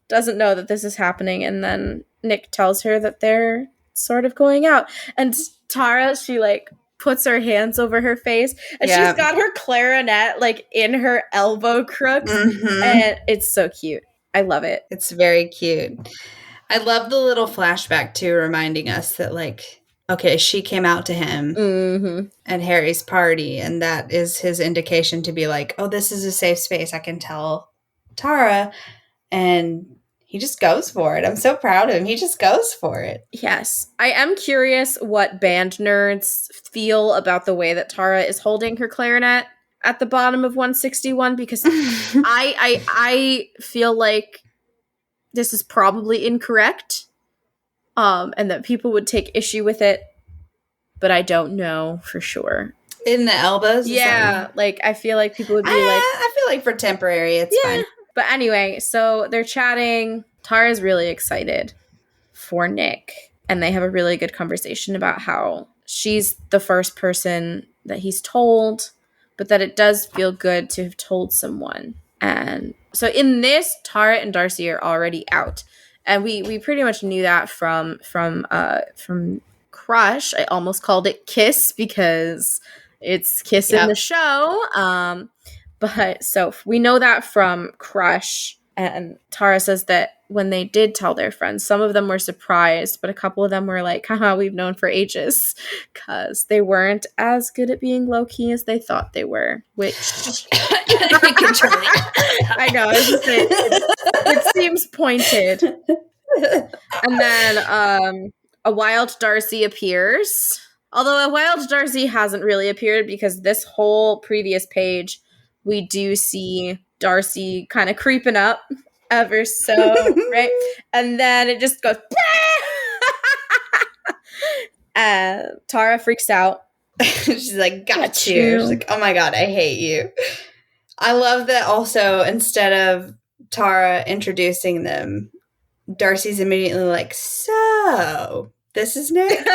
doesn't know that this is happening, and then Nick tells her that they're sort of going out. And Tara, she like puts her hands over her face, and she's got her clarinet like in her elbow crooks, and it's so cute. I love it. It's very cute. I love the little flashback too, reminding us that like, okay, she came out to him at Harry's party, and that is his indication to be like, oh, this is a safe space. I can tell Tara, and he just goes for it. I'm so proud of him. He just goes for it. Yes. I am curious what band nerds feel about the way that Tara is holding her clarinet at the bottom of 161, because I feel like this is probably incorrect, and that people would take issue with it, but I don't know for sure. In the elbows? Yeah. Like, I feel like people would be like... I feel like for temporary, it's fine. But anyway, so they're chatting. Tara's really excited for Nick, and they have a really good conversation about how she's the first person that he's told, but that it does feel good to have told someone. And so in this, Tara and Darcy are already out, and we pretty much knew that from Crush. I almost called it Kiss because it's Kiss in the show. But so we know that from Crush, and Tara says that when they did tell their friends, some of them were surprised, but a couple of them were like, haha, we've known for ages, because they weren't as good at being low-key as they thought they were, which... I know, it seems pointed. And then a wild Darcy appears, although a wild Darcy hasn't really appeared, because this whole previous page, we do see Darcy kind of creeping up ever so, right? And then it just goes, and Tara freaks out. She's like, got you. She's like, oh my God, I hate you. I love that also, instead of Tara introducing them, Darcy's immediately like, so, this is Nick?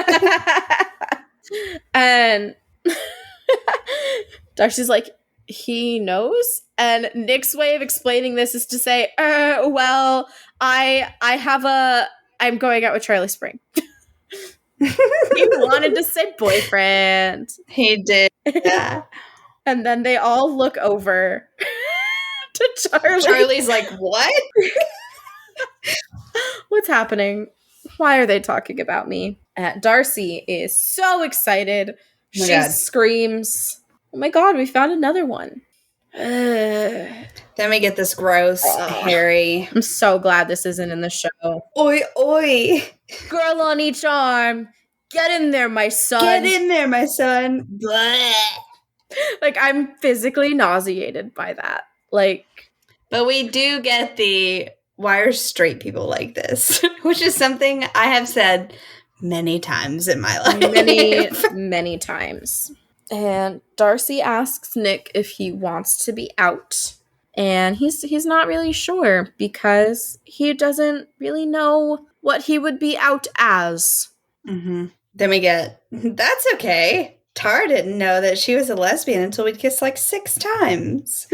And Darcy's like, he knows? And Nick's way of explaining this is to say, well, I'm going out with Charlie Spring. He wanted to say boyfriend. He did. Yeah. And then they all look over to Charlie. Charlie's like, what? What's happening? Why are they talking about me? Darcy is so excited. my She God. screams, oh my God, we found another one. Then we get this gross Harry. I'm so glad this isn't in the show. Oi, oi. Girl on each arm. Get in there, my son. Get in there, my son. Blech. Like, I'm physically nauseated by that. Like, but we do get the why are straight people like this? Which is something I have said many times in my life. Many times. And Darcy asks Nick if he wants to be out. And he's not really sure because he doesn't really know what he would be out as. Mm-hmm. Then we get, that's okay. Tara didn't know that she was a lesbian until we'd kissed like 6 times.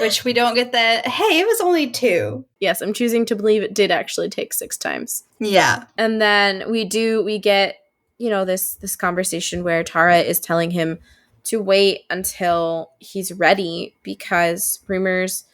Which we don't get that, hey, it was only 2. Yes, I'm choosing to believe it did actually take 6 times. Yeah. And then we get, this conversation where Tara is telling him to wait until he's ready because rumors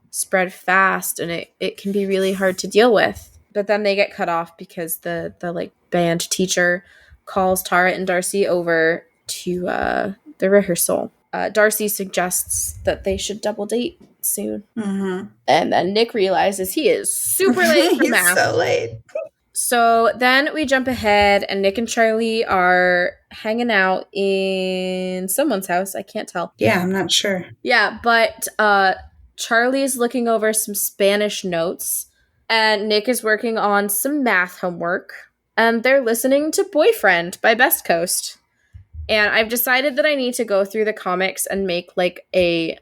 spread fast and it can be really hard to deal with. But then they get cut off because the like band teacher calls Tara and Darcy over to the rehearsal. Darcy suggests that they should double date soon. Mm-hmm. And then Nick realizes he is super late for math. He's so late. So then we jump ahead and Nick and Charlie are hanging out in someone's house. I can't tell. Yeah, I'm not sure. Yeah, but Charlie is looking over some Spanish notes and Nick is working on some math homework. And they're listening to Boyfriend by Best Coast. And I've decided that I need to go through the comics and make like a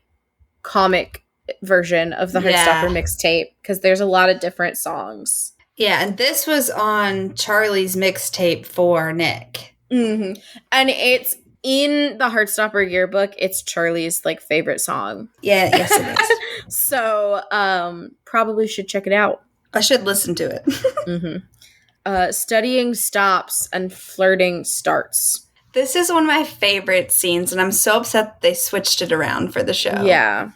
comic version of the Heartstopper mixtape because there's a lot of different songs. Yeah, and this was on Charlie's mixtape for Nick. Mm-hmm. And it's in the Heartstopper yearbook. It's Charlie's like favorite song. Yeah, yes it is. So probably should check it out. I should listen to it. Mm-hmm. Studying stops and flirting starts. This is one of my favorite scenes, and I'm so upset that they switched it around for the show. Yeah.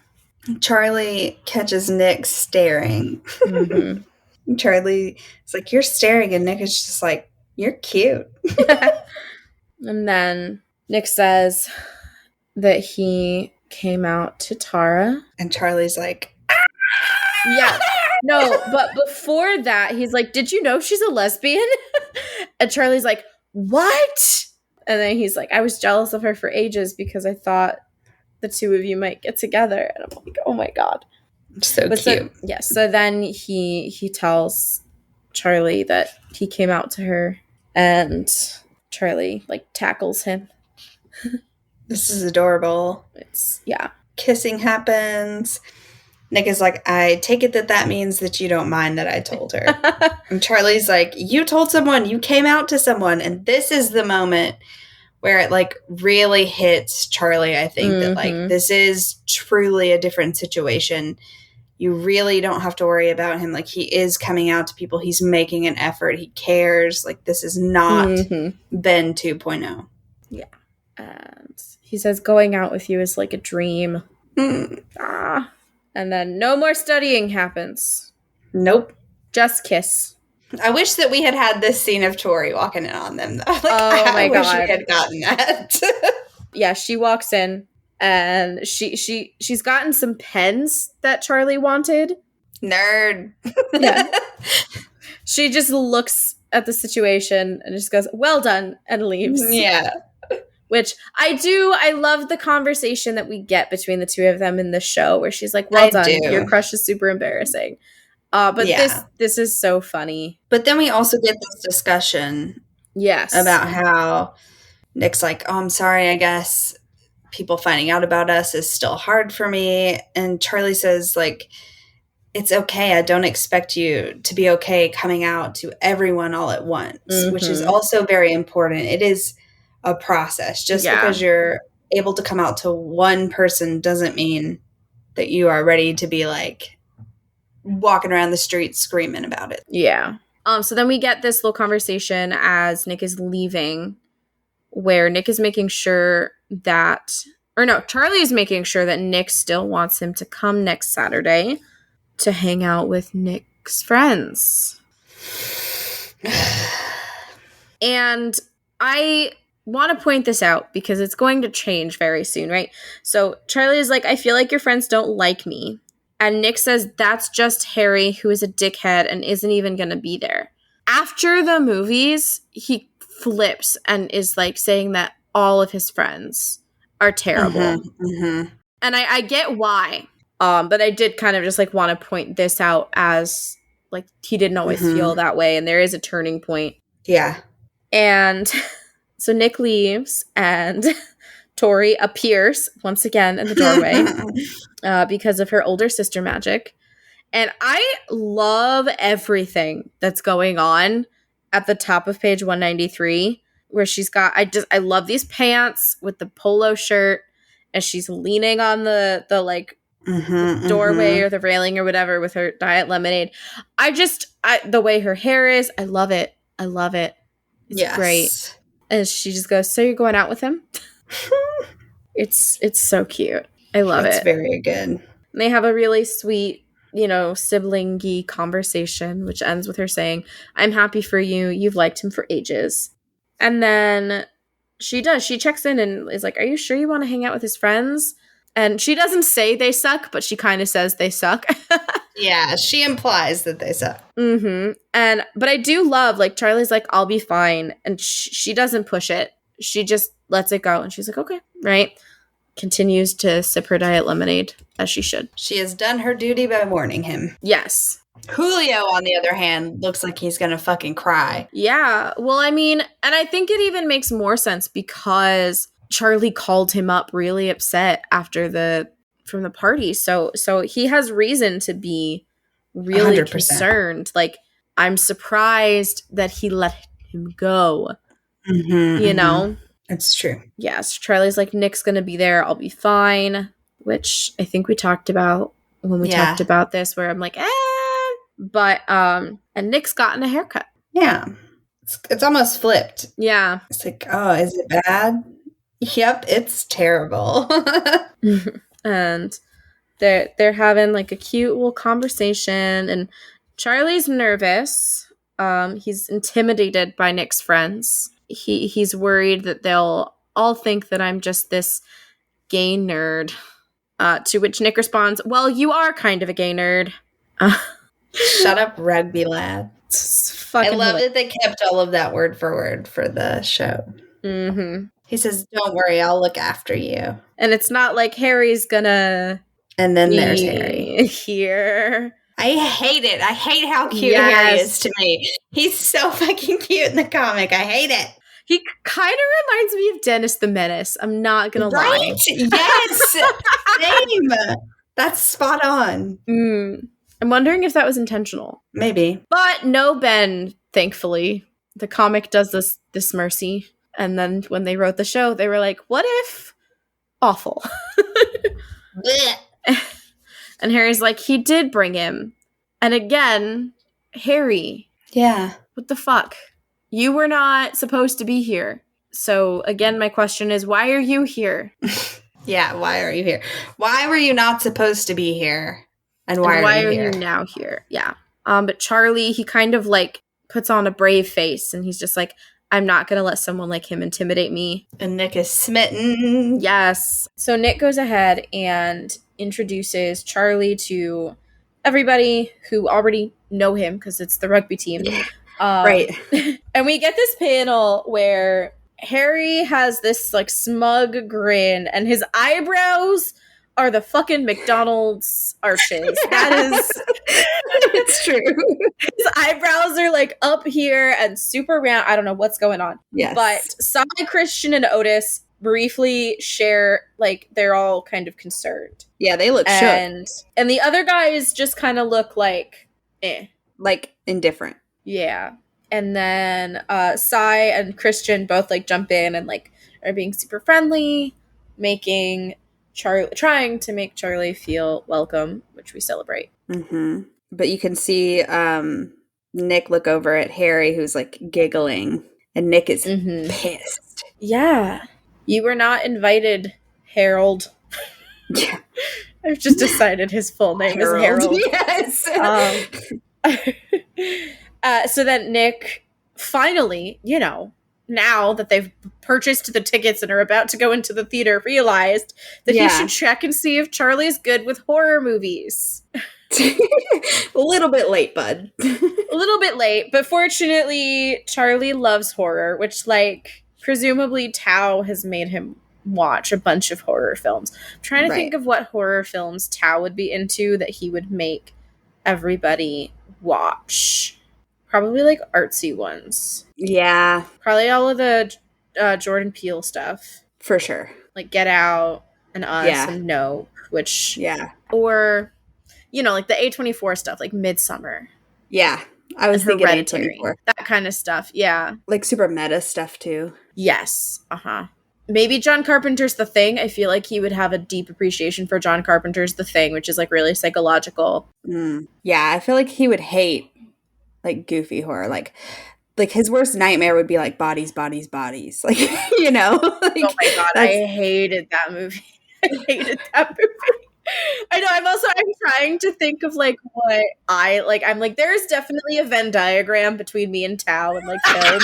Charlie catches Nick staring. Mm-hmm. Charlie is like, you're staring, and Nick is just like, you're cute. And then Nick says that he came out to Tara. And Charlie's like, yeah. No, but before that, he's like, did you know she's a lesbian? And Charlie's like, what? And then he's like, I was jealous of her for ages because I thought the two of you might get together. And I'm like, oh my God. So cute. So then he tells Charlie that he came out to her and Charlie like tackles him. This is adorable. Yeah. Kissing happens. Nick is like, I take it that means that you don't mind that I told her. And Charlie's like, you told someone, you came out to someone. And this is the moment where it like really hits Charlie, I think, that like this is truly a different situation. You really don't have to worry about him. Like he is coming out to people. He's making an effort. He cares. Like this is not Ben 2.0. Yeah. And he says going out with you is like a dream. And then no more studying happens. Nope. Just kiss. I wish that we had this scene of Tori walking in on them, though. Like, I wish we had gotten that. Yeah, she walks in, and she's gotten some pens that Charlie wanted. Nerd. Yeah. She just looks at the situation and just goes, well done, and leaves. Yeah. Which I love the conversation that we get between the two of them in the show where she's like, well done, your crush is super embarrassing. But this is so funny. But then we also get this discussion about how Nick's like, oh, I'm sorry, I guess people finding out about us is still hard for me. And Charlie says, like, it's okay. I don't expect you to be okay coming out to everyone all at once, which is also very important. It is a process. Just because you're able to come out to one person doesn't mean that you are ready to be like walking around the street screaming about it. Yeah. So then we get this little conversation as Nick is leaving where Nick is making sure that or no, Charlie's making sure that Nick still wants him to come next Saturday to hang out with Nick's friends. And I want to point this out because it's going to change very soon, right? So Charlie is like, I feel like your friends don't like me. And Nick says, that's just Harry, who is a dickhead and isn't even going to be there. After the movies, he flips and is like saying that all of his friends are terrible. Mm-hmm, mm-hmm. And I get why. But I did kind of just like want to point this out as like he didn't always feel that way. And there is a turning point. Yeah. And so Nick leaves and Tori appears once again in the doorway because of her older sister magic. And I love everything that's going on at the top of page 193, where she's got, I love these pants with the polo shirt and she's leaning on the like doorway or the railing or whatever with her diet lemonade. The way her hair is, I love it. I love it. It's great. And she just goes, so you're going out with him? It's so cute. I love it. It's very good. And they have a really sweet, sibling-y conversation, which ends with her saying, I'm happy for you. You've liked him for ages. And then she checks in and is like, are you sure you want to hang out with his friends? And she doesn't say they suck, but she kind of says they suck. Yeah, she implies that they suck. But I do love, like, Charlie's like, I'll be fine. And she doesn't push it. She just lets it go. And she's like, okay, right. Continues to sip her diet lemonade, as she should. She has done her duty by warning him. Yes. Julio, on the other hand, looks like he's gonna fucking cry. Yeah. Well, I mean, and I think it even makes more sense because Charlie called him up really upset from the party. So he has reason to be really 100%. Concerned. Like, I'm surprised that he let him go. It's true. Yes. Charlie's like, Nick's going to be there. I'll be fine. Which I think we talked about when we talked about this, where I'm like, But, and Nick's gotten a haircut. Yeah. It's almost flipped. Yeah. It's like, oh, is it bad? Yep, it's terrible. And they're having like a cute little conversation, and Charlie's nervous. He's intimidated by Nick's friends. He's worried that they'll all think that I'm just this gay nerd. To which Nick responds, well, you are kind of a gay nerd. Shut up, rugby lad. I love that they kept all of that word for word for the show. He says, don't worry, I'll look after you. And it's not like Harry's gonna... And then there's Harry. Here. I hate it. I hate how cute Harry is to me. He's so fucking cute in the comic. I hate it. He kind of reminds me of Dennis the Menace. I'm not gonna lie. Yes! Same! That's spot on. I'm wondering if that was intentional. Maybe. But no Ben, thankfully. The comic does this mercy. And then when they wrote the show, they were like, what if? Awful. And Harry's like, he did bring him. And again, Harry. Yeah. What the fuck? You were not supposed to be here. So again, my question is, why are you here? Yeah, why are you here? Why were you not supposed to be here? And why are you now here? Yeah. But Charlie, he kind of like puts on a brave face and he's just like, I'm not going to let someone like him intimidate me. And Nick is smitten. Yes. So Nick goes ahead and introduces Charlie to everybody who already know him because it's the rugby team. Right. And we get this panel where Harry has this like smug grin and his eyebrows are the fucking McDonald's arches. That is... It's true. His eyebrows are like up here and super round. I don't know what's going on. Yes. But Sai, Christian, and Otis briefly share, like, they're all kind of concerned. Yeah, they look shook. And the other guys just kind of look like, like, indifferent. Yeah. And then Sai and Christian both, like, jump in and, like, are being super friendly, trying to make Charlie feel welcome, which we celebrate. But you can see Nick look over at Harry, who's like giggling, and Nick is pissed. Yeah. You were not invited, Harold. Yeah. I've just decided his full name is Harold. Yes. So then Nick finally, now that they've purchased the tickets and are about to go into the theater, realized that he should check and see if Charlie's good with horror movies. A little bit late, bud. A little bit late, but fortunately, Charlie loves horror, which, presumably Tao has made him watch a bunch of horror films. I'm trying to think of what horror films Tao would be into that he would make everybody watch. Probably, artsy ones. Yeah. Probably all of the Jordan Peele stuff. For sure. Like Get Out and Us and Nope, which... Yeah. Or... the A24 stuff, like Midsummer. Yeah. I was thinking Hereditary. A24. That kind of stuff, yeah. Like super meta stuff, too. Yes. Uh-huh. Maybe John Carpenter's The Thing. I feel like he would have a deep appreciation for John Carpenter's The Thing, which is, really psychological. Yeah, I feel like he would hate, goofy horror. Like his worst nightmare would be, bodies, bodies, bodies. Like, oh, my God. I hated that movie. I know. I'm trying to think of what I like. I'm there's definitely a Venn diagram between me and Tao and film.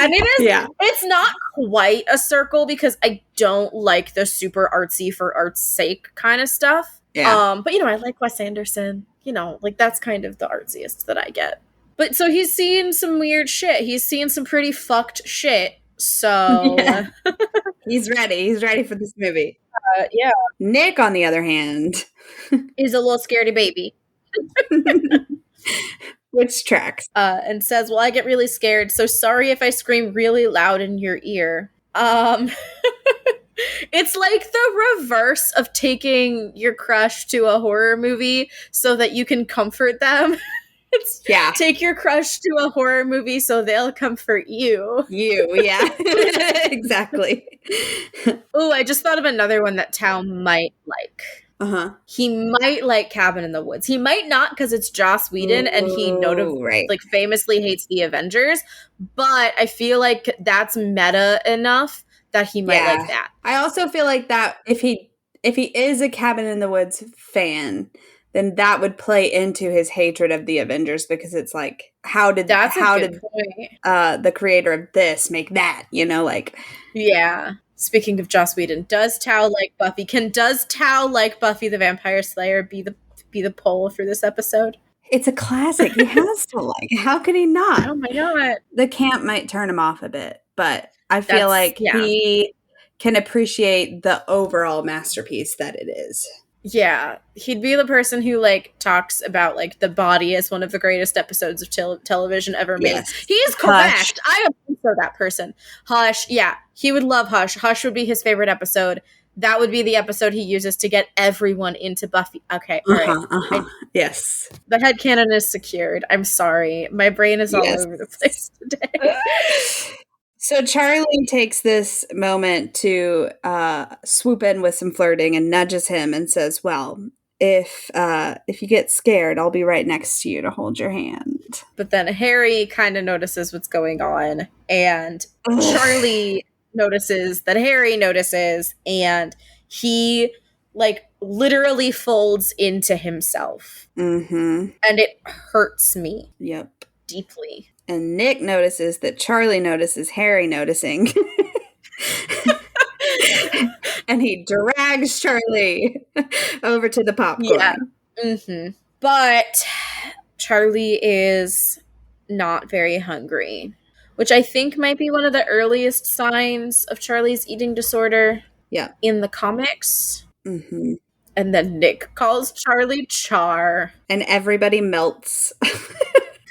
And it is, it's not quite a circle because I don't like the super artsy for art's sake kind of stuff. Yeah. But I like Wes Anderson, that's kind of the artsiest that I get. But so he's seen some weird shit. He's seen some pretty fucked shit. So he's ready. He's ready for this movie. Yeah. Nick, on the other hand, is a little scaredy baby. Which tracks. And says, well, I get really scared, so sorry if I scream really loud in your ear. It's like the reverse of taking your crush to a horror movie so that you can comfort them. It's take your crush to a horror movie so they'll comfort you. Yeah. Exactly. Oh, I just thought of another one that Tao might like. Uh-huh. He might like Cabin in the Woods. He might not because it's Joss Whedon and he famously hates the Avengers. But I feel like that's meta enough that he might like that. I also feel like that if he is a Cabin in the Woods fan, then that would play into his hatred of the Avengers because it's how did the creator of this make that? Yeah. Speaking of Joss Whedon, does Tao like Buffy? Does Tao like Buffy the Vampire Slayer be the poll for this episode? It's a classic. He has to like. How could he not? Oh my God. The camp might turn him off a bit, but I feel like he can appreciate the overall masterpiece that it is. Yeah, he'd be the person who talks about the body as one of the greatest episodes of television ever made. Yes. He is correct. Hush. I am for that person. Hush, yeah, he would love Hush. Hush would be his favorite episode. That would be the episode he uses to get everyone into Buffy. Okay, all right. Yes. The headcanon is secured. I'm sorry. My brain is all over the place today. So Charlie takes this moment to swoop in with some flirting and nudges him and says, well, if you get scared, I'll be right next to you to hold your hand. But then Harry kind of notices what's going on, and Charlie notices that Harry notices, and he literally folds into himself. Mm-hmm. And it hurts me. Yep. Deeply. And Nick notices that Charlie notices Harry noticing. And he drags Charlie over to the popcorn. Yeah. Mm-hmm. But Charlie is not very hungry, which I think might be one of the earliest signs of Charlie's eating disorder. Yeah. In the comics. Mm-hmm. And then Nick calls Charlie Char. And everybody melts.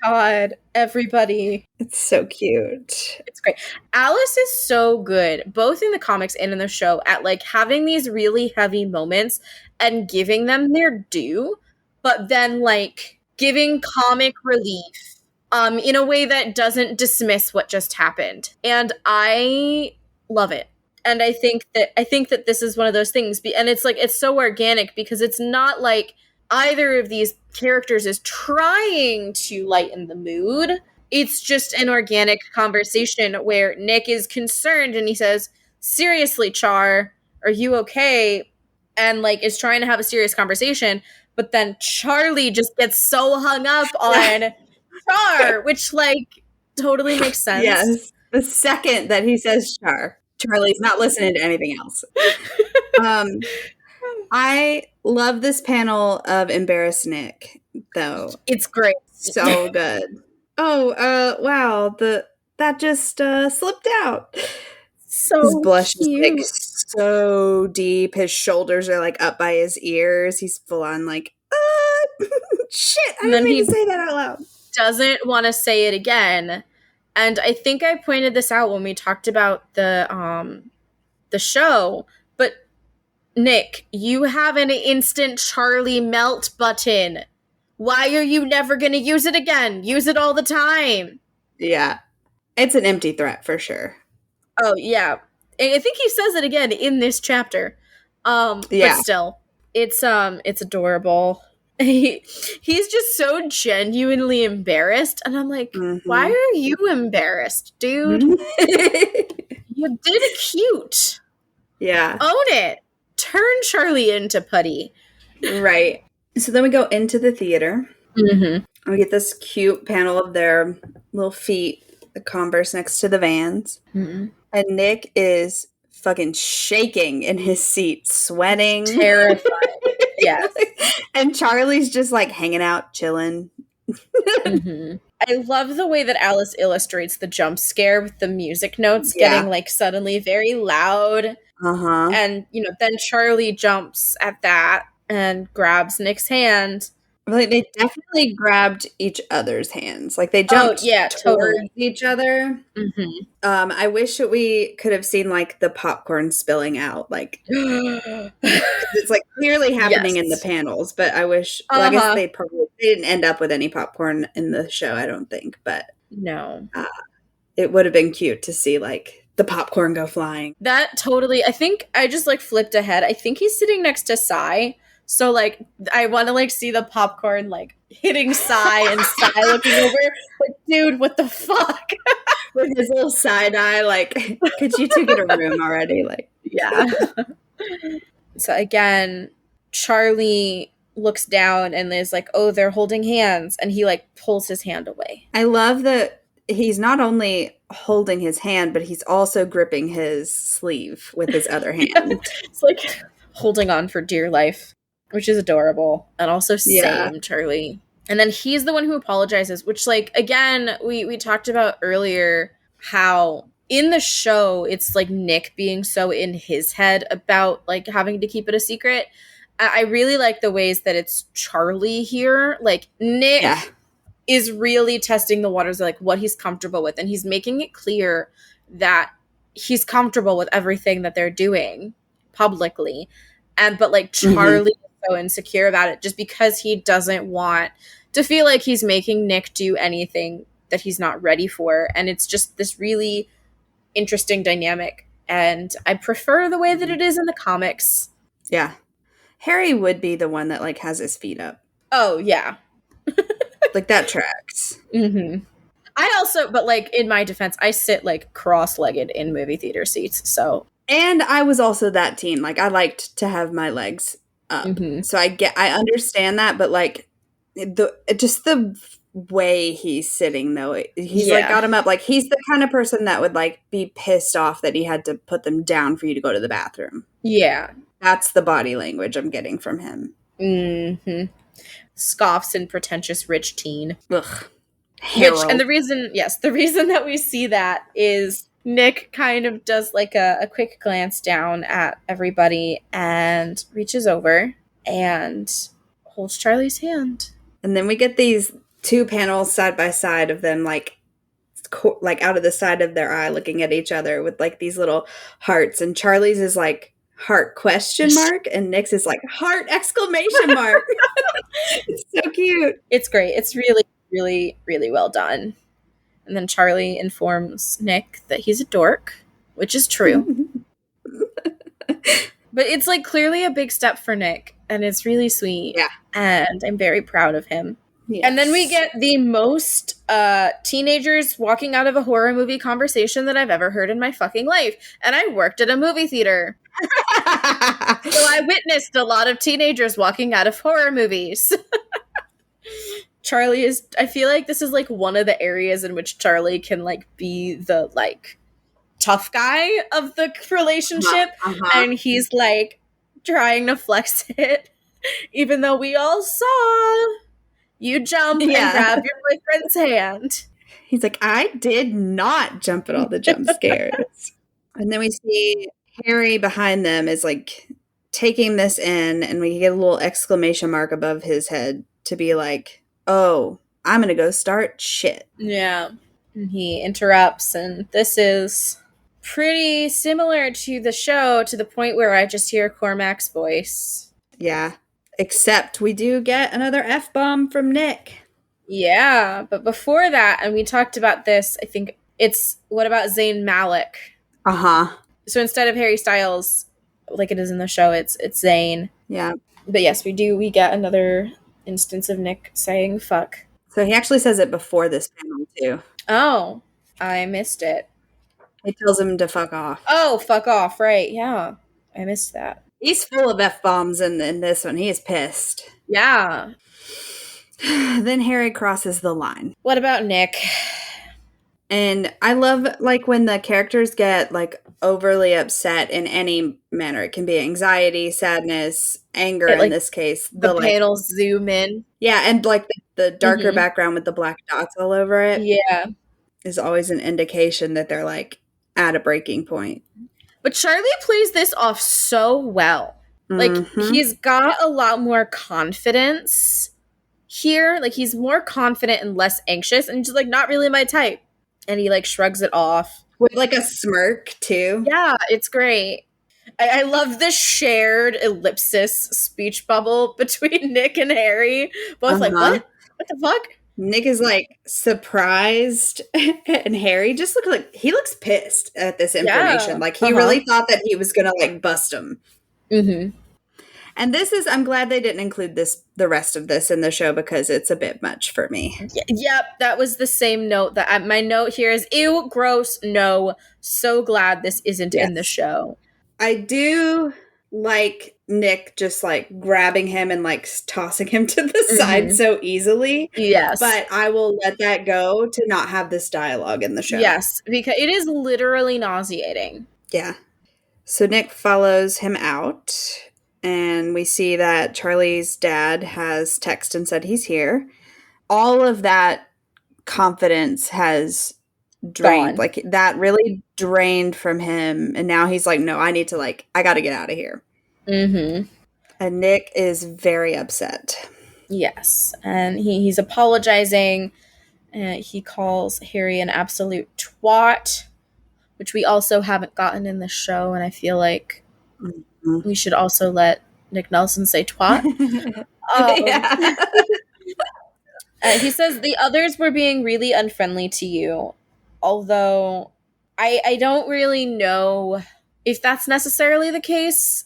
God, everybody. It's so cute. It's great. Alice is so good, both in the comics and in the show, at having these really heavy moments and giving them their due, but then giving comic relief in a way that doesn't dismiss what just happened. And I love it. And I think that this is one of those things, and it's so organic because it's not either of these characters is trying to lighten the mood. It's just an organic conversation where Nick is concerned and he says, seriously, Char, are you okay? And like is trying to have a serious conversation, but then Charlie just gets so hung up on Char, which like totally makes sense. Yes. The second that he says Char, Charlie's not listening to anything else. I love this panel of Embarrassed Nick, though. It's great. So good. Oh, wow. That just slipped out. So his blush cute. is like so deep. His shoulders are like up by his ears. He's full on like, shit. I didn't mean to say that out loud. Doesn't want to say it again. And I think I pointed this out when we talked about the show, but Nick, you have an instant Charlie melt button. Why are you never going to use it again? Use it all the time. Yeah. It's an empty threat for sure. Oh, yeah. I think he says it again in this chapter. But still, it's adorable. He's just so genuinely embarrassed, and I'm like, why are you embarrassed, dude? You did cute. Yeah. Own it. Turn Charlie into putty. Right. So then we go into the theater. And we get this cute panel of their little feet, the Converse next to the Vans. And Nick is fucking shaking in his seat, sweating. Terrified. Yes. And Charlie's just like hanging out, chilling. I love the way that Alice illustrates the jump scare with the music notes getting like suddenly very loud. And, then Charlie jumps at that and grabs Nick's hand. Like they definitely grabbed each other's hands. Like they jumped towards each other. I wish that we could have seen like the popcorn spilling out. Like it's like clearly happening in the panels. But I wish. Well, I guess they didn't end up with any popcorn in the show. I don't think. But no, it would have been cute to see like the popcorn go flying. That totally. I think I just like flipped ahead. I think he's sitting next to Sai. So, like, I want to, like, see the popcorn, like, hitting Sai and Sai looking over. Like, dude, what the fuck? With his little side eye, like, could you two get a room already? Like, yeah. So, again, Charlie looks down and is like, oh, they're holding hands. And he, like, pulls his hand away. I love that he's not only holding his hand, but he's also gripping his sleeve with his other hand. It's like holding on for dear life. Which is adorable. And also same, Charlie. And then he's the one who apologizes, which, like, again, we talked about earlier how in the show, it's, like, Nick being so in his head about, like, having to keep it a secret. I really like the ways that it's Charlie here. Like, Nick is really testing the waters of, like, what he's comfortable with. And he's making it clear that he's comfortable with everything that they're doing publicly. But, like, Charlie so insecure about it just because he doesn't want to feel like he's making Nick do anything that he's not ready for. And it's just this really interesting dynamic. And I prefer the way that it is in the comics. Yeah. Harry would be the one that, like, has his feet up. Oh, yeah. Like, that tracks. I also, but, like, in my defense, I sit, like, cross-legged in movie theater seats, so. And I was also that teen. Like, I liked to have my legs up. So I understand that, but like the way he's sitting though, he's like got him up. Like he's the kind of person that would like be pissed off that he had to put them down for you to go to the bathroom. Yeah. That's the body language I'm getting from him. Scoffs and pretentious rich teen. Ugh. And the reason that we see that is Nick kind of does like a quick glance down at everybody and reaches over and holds Charlie's hand. And then we get these two panels side by side of them like out of the side of their eye looking at each other with like these little hearts. And Charlie's is like heart question mark and Nick's is like heart exclamation mark. It's so cute. It's great. It's really, really, really well done. And then Charlie informs Nick that he's a dork, which is true. But it's like clearly a big step for Nick, and it's really sweet. Yeah. And I'm very proud of him. Yes. And then we get the most teenagers walking out of a horror movie conversation that I've ever heard in my fucking life. And I worked at a movie theater. So I witnessed a lot of teenagers walking out of horror movies. Charlie is, I feel like this is like one of the areas in which Charlie can like be the like tough guy of the relationship. And he's like trying to flex it, even though we all saw you jump and grab your boyfriend's hand. He's like, I did not jump at all the jump scares. And then we see Harry behind them is like taking this in, and we get a little exclamation mark above his head to be like, oh, I'm going to go start shit. Yeah. And he interrupts, and this is pretty similar to the show, to the point where I just hear Cormac's voice. Yeah. Except we do get another F-bomb from Nick. Yeah, but before that, and we talked about this, I think it's, what about Zayn Malik? Uh-huh. So instead of Harry Styles, like it is in the show, it's Zayn. Yeah. But yes, we get another instance of Nick saying fuck. So he actually says it before this panel, too. Oh, I missed it. He tells him to fuck off. Oh, fuck off, right, yeah. I missed that. He's full of F-bombs in this one. He is pissed. Yeah. Then Harry crosses the line. What about Nick? And I love, like, when the characters get, like, overly upset in any manner. It can be anxiety, sadness, anger in this case. The panels zoom in. Yeah, and, like, the darker background with the black dots all over it. Yeah. Is always an indication that they're, like, at a breaking point. But Charlie plays this off so well. Like, he's got a lot more confidence here. Like, he's more confident and less anxious, and just, like, not really my type. And he, like, shrugs it off. With, like, a smirk, too. Yeah, it's great. I love the shared ellipsis speech bubble between Nick and Harry. Both like, what? What the fuck? Nick is, like, surprised, and Harry just looks pissed at this information. Yeah. Like, he really thought that he was gonna, like, bust him. Mm-hmm. And I'm glad they didn't include the rest of this in the show, because it's a bit much for me. Yep, that was the same note. My note here is, ew, gross, no. So glad this isn't in the show. I do like Nick just, like, grabbing him and, like, tossing him to the side so easily. Yes. But I will let that go to not have this dialogue in the show. Yes, because it is literally nauseating. Yeah. So Nick follows him out, and we see that Charlie's dad has texted and said he's here. All of that confidence has drained. Gone. Like, that really drained from him. And now he's like, no, I need to, like, I got to get out of here. Mm-hmm. And Nick is very upset. Yes. And he's apologizing. He calls Harry an absolute twat, which we also haven't gotten in the show. And I feel like we should also let Nick Nelson say twat. He says the others were being really unfriendly to you, although I don't really know if that's necessarily the case.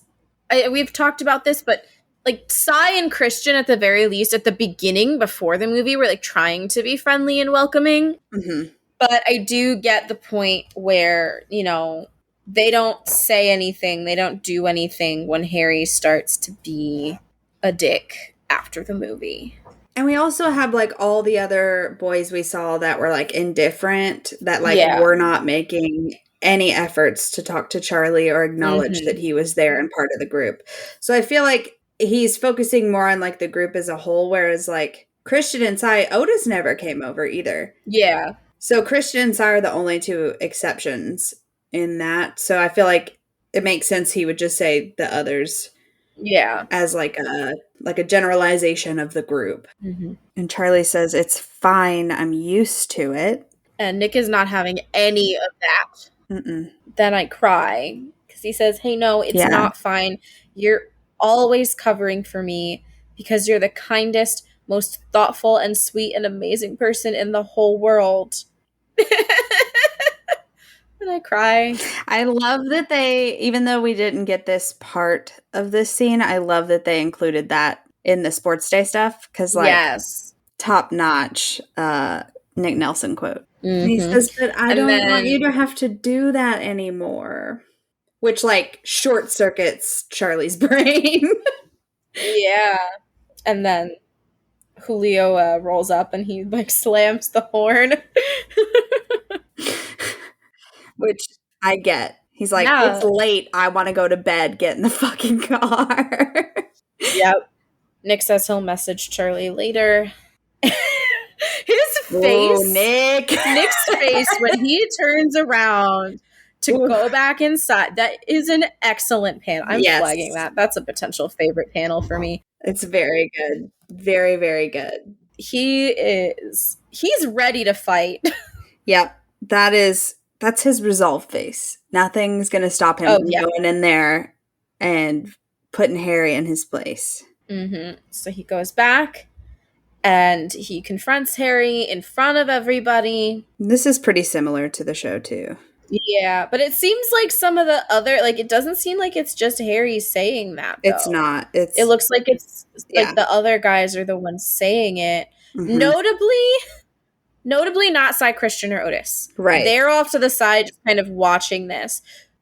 We've talked about this, but like Sai and Christian, at the very least, at the beginning before the movie, were like trying to be friendly and welcoming. Mm-hmm. But I do get the point where, you know, they don't say anything, they don't do anything when Harry starts to be a dick after the movie. And we also have, like, all the other boys we saw that were, like, indifferent, that, like, were not making any efforts to talk to Charlie or acknowledge that he was there and part of the group. So I feel like he's focusing more on, like, the group as a whole, whereas, like, Christian and Sai, Otis never came over either. Yeah. So Christian and Sai are the only two exceptions in that. So I feel like it makes sense he would just say the others. Yeah. As like a generalization of the group. Mm-hmm. And Charlie says, it's fine, I'm used to it. And Nick is not having any of that. Mm-mm. Then I cry. Because he says, hey, no, it's not fine. You're always covering for me because you're the kindest, most thoughtful and sweet and amazing person in the whole world. And I cry. I love that they, even though we didn't get this part of this scene, I love that they included that in the sports day stuff. Because, like, top notch Nick Nelson quote. Mm-hmm. He says, but I don't want you to have to do that anymore. which like short circuits Charlie's brain. Yeah. And then Julio rolls up and he like slams the horn. Which I get. He's like, Yeah. it's late. I want to go to bed. Get in the fucking car. Yep. Nick says he'll message Charlie later. His face, Ooh, Nick's face when he turns around to go back inside. That is an excellent panel. I'm flagging that. That's a potential favorite panel for me. It's very good. Very, very good. He's ready to fight. Yep. That's his resolve face. Nothing's going to stop him from going in there and putting Harry in his place. Mm-hmm. So he goes back and he confronts Harry in front of everybody. This is pretty similar to the show, too. Yeah, but it seems like some of the other, like, it doesn't seem like it's just Harry saying that, though. It's not. It looks like it's, like, the other guys are the ones saying it. Mm-hmm. Notably not Cy, Christian, or Otis. Right. They're off to the side just kind of watching this.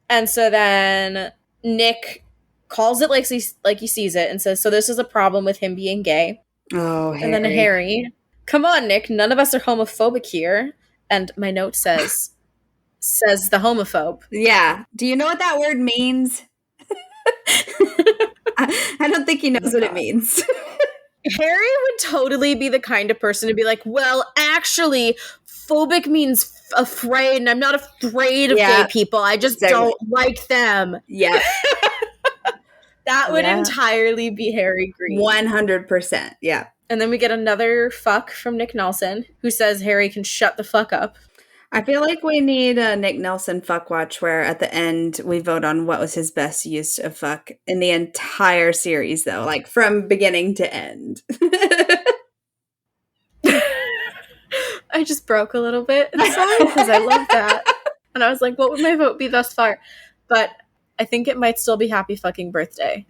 And so then Nick calls it like he sees it and says, so this is a problem with him being gay. Oh, Harry. And then Harry, come on, Nick, none of us are homophobic here. And my note says the homophobe. Yeah. Do you know what that word means? I don't think he knows what it means. Harry would totally be the kind of person to be like, well, actually, phobic means afraid, and I'm not afraid of gay people. I just don't like them. Yeah. That would entirely be Harry Green. 100%. Yeah. And then we get another fuck from Nick Nelson, who says Harry can shut the fuck up. I feel like we need a Nick Nelson fuck watch where at the end we vote on what was his best use of fuck in the entire series, though, like from beginning to end. I just broke a little bit inside because I love that. And I was like, what would my vote be thus far? But I think it might still be happy fucking birthday.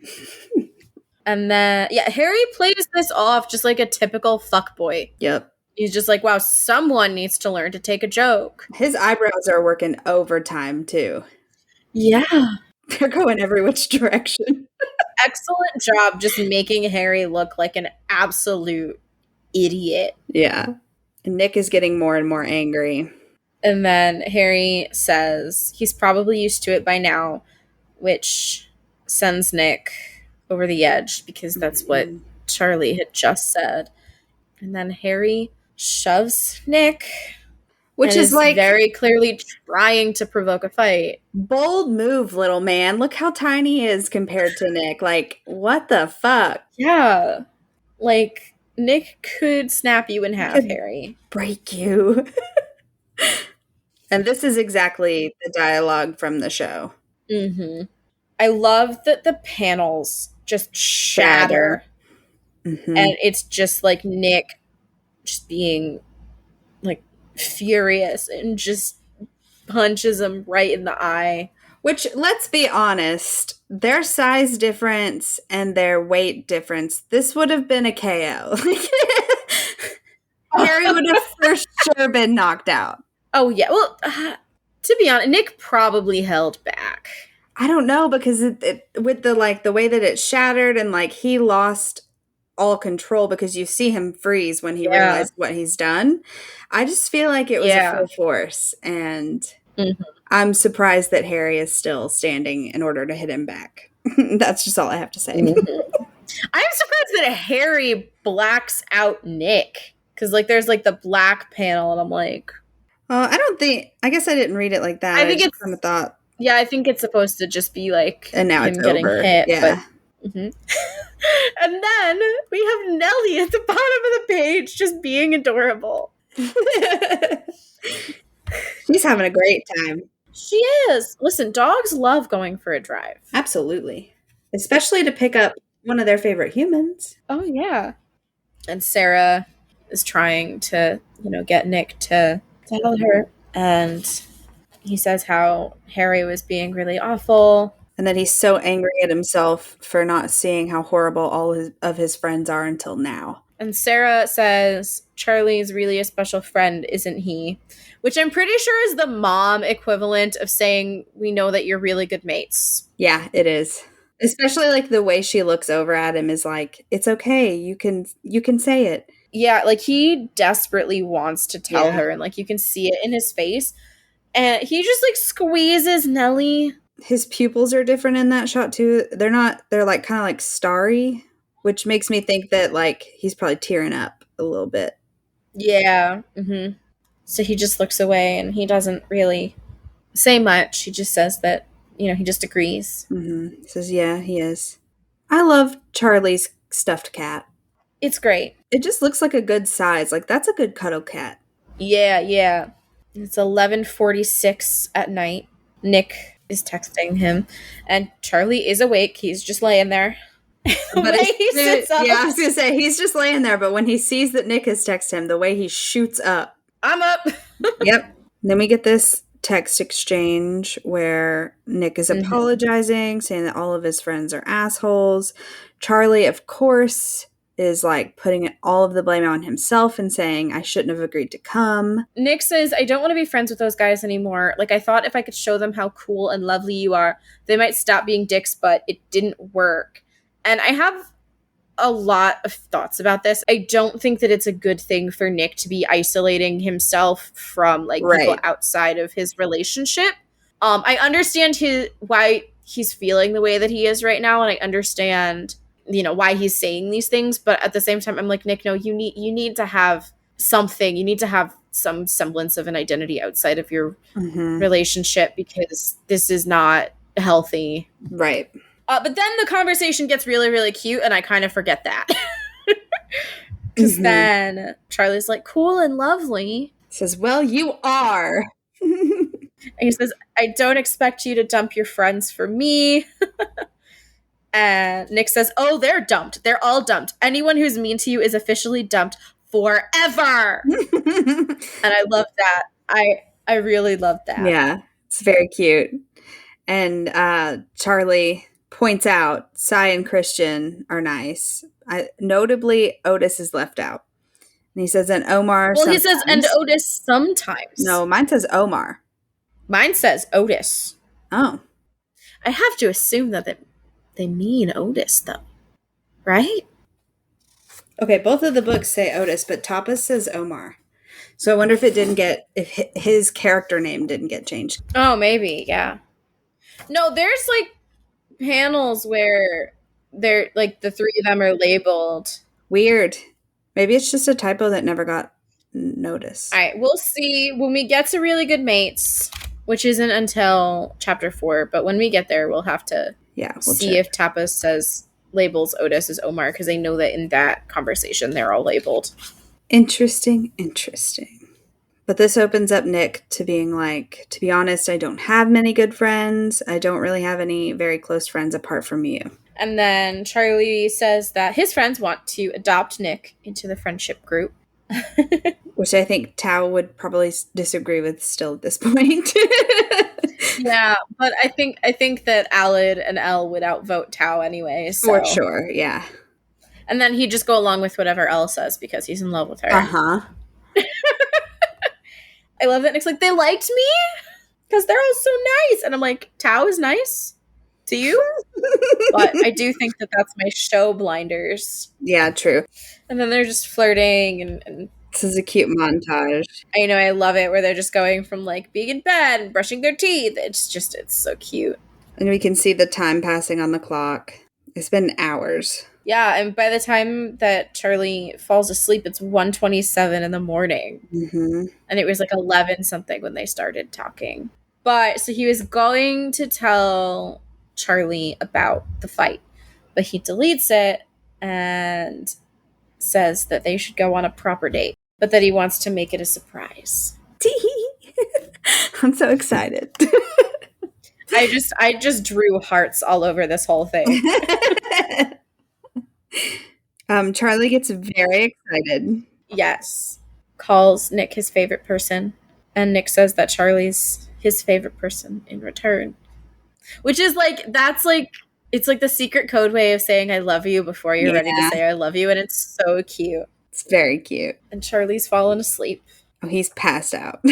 And then, Harry plays this off just like a typical fuckboy. Yep. He's just like, wow, someone needs to learn to take a joke. His eyebrows are working overtime, too. Yeah. They're going every which direction. Excellent job just making Harry look like an absolute idiot. Yeah. And Nick is getting more and more angry. And then Harry says he's probably used to it by now, which sends Nick over the edge because that's what Charlie had just said. And then Harry shoves Nick, which is like very clearly trying to provoke a fight. Bold move, little man. Look how tiny he is compared to Nick. Like, what the fuck? Yeah. Like, Nick could snap you in half, Harry. Break you. And this is exactly the dialogue from the show. Mm-hmm. I love that the panels just shatter. Mm-hmm. And it's just like Nick just being like furious and just punches him right in the eye. Which, let's be honest, their size difference and their weight difference, this would have been a KO. Harry would have for sure been knocked out. Oh, yeah. Well, to be honest, Nick probably held back. I don't know, because it with the way that it shattered and like he lost all control because you see him freeze when he realized what he's done. I just feel like it was a full force, and I'm surprised that Harry is still standing in order to hit him back. That's just all I have to say. Mm-hmm. I'm surprised that Harry blacks out Nick, because like there's like the black panel, and I'm like, I guess I didn't read it like that. I think it's kind of thought. Yeah, I think it's supposed to just be like and now him it's getting over. hit. Yeah. But, and then we have Nellie at the bottom of the page just being adorable. She's having a great time. She is. Listen, dogs love going for a drive. Absolutely. Especially to pick up one of their favorite humans. Oh, yeah. And Sarah is trying to, get Nick to tell her. And he says how Harry was being really awful. And that he's so angry at himself for not seeing how horrible all of his friends are until now. And Sarah says, Charlie's really a special friend, isn't he? Which I'm pretty sure is the mom equivalent of saying, we know that you're really good mates. Yeah, it is. Especially like the way she looks over at him is like, it's okay. You can say it. Yeah, like he desperately wants to tell Yeah. her, and like you can see it in his face. And he just like squeezes Nellie. His pupils are different in that shot too. They're like kind of like starry, which makes me think that like he's probably tearing up a little bit. Yeah. So he just looks away and he doesn't really say much. He just says that, he just agrees. He says, yeah, he is. I love Charlie's stuffed cat. It's great. It just looks like a good size. Like, that's a good cuddle cat. Yeah. It's 11:46 at night. Nick is texting him, and Charlie is awake. He's just laying there. But he sits up. Yeah, I was going to say, he's just laying there, but when he sees that Nick has texted him, the way he shoots up. I'm up. Yep. Then we get this text exchange where Nick is apologizing, saying that all of his friends are assholes. Charlie, of course, is like putting all of the blame on himself and saying, I shouldn't have agreed to come. Nick says, I don't want to be friends with those guys anymore. Like, I thought if I could show them how cool and lovely you are, they might stop being dicks, but it didn't work. And I have a lot of thoughts about this. I don't think that it's a good thing for Nick to be isolating himself from like people outside of his relationship. I understand why he's feeling the way that he is right now, and I understand why he's saying these things, but at the same time I'm like, Nick, no, you need to have something. You need to have some semblance of an identity outside of your relationship, because this is not healthy. Right. But then the conversation gets really, really cute, and I kind of forget that. Because then Charlie's like, cool and lovely. Says, well, you are. And he says, I don't expect you to dump your friends for me. And Nick says, oh, they're dumped. They're all dumped. Anyone who's mean to you is officially dumped forever. And I love that. I really love that. Yeah, it's very cute. And Charlie points out Cy and Christian are nice. Notably, Otis is left out. And he says, and Omar sometimes. He says, and Otis sometimes. No, mine says Omar. Mine says Otis. Oh. I have to assume that they mean Otis, though. Right? Okay, both of the books say Otis, but Tapas says Omar. So I wonder if his character name didn't get changed. Oh, maybe, yeah. No, there's like panels where they're like the three of them are labeled. Weird. Maybe it's just a typo that never got noticed. All right, we'll see when we get to Really Good Mates, which isn't until chapter 4, but when we get there, we'll have to see if Tapas labels Otis as Omar, because I know that in that conversation they're all labeled. Interesting. But this opens up Nick to being like, to be honest, I don't have many good friends. I don't really have any very close friends apart from you. And then Charlie says that his friends want to adopt Nick into the friendship group. Which I think Tao would probably disagree with still at this point. Yeah, but I think that Alid and Elle would outvote Tao anyway. So. For sure, yeah. And then he'd just go along with whatever Elle says because he's in love with her. Uh-huh. I love that Nick's like, they liked me because they're all so nice. And I'm like, Tao is nice to you? But I do think that that's my show blinders. Yeah, true. And then they're just flirting and this is a cute montage. I know, I love it, where they're just going from like being in bed and brushing their teeth. It's so cute. And we can see the time passing on the clock. It's been hours. Yeah, and by the time that Charlie falls asleep, it's 1:27 in the morning. And it was like 11 something when they started talking. But so he was going to tell Charlie about the fight, but he deletes it and says that they should go on a proper date, but that he wants to make it a surprise. I'm so excited. I just drew hearts all over this whole thing. Charlie gets very excited. Yes. Calls Nick his favorite person, and Nick says that Charlie's his favorite person in return. Which is like, that's like It's like the secret code way of saying I love you before you're ready to say I love you, and it's so cute. It's very cute. And Charlie's fallen asleep. Oh, he's passed out.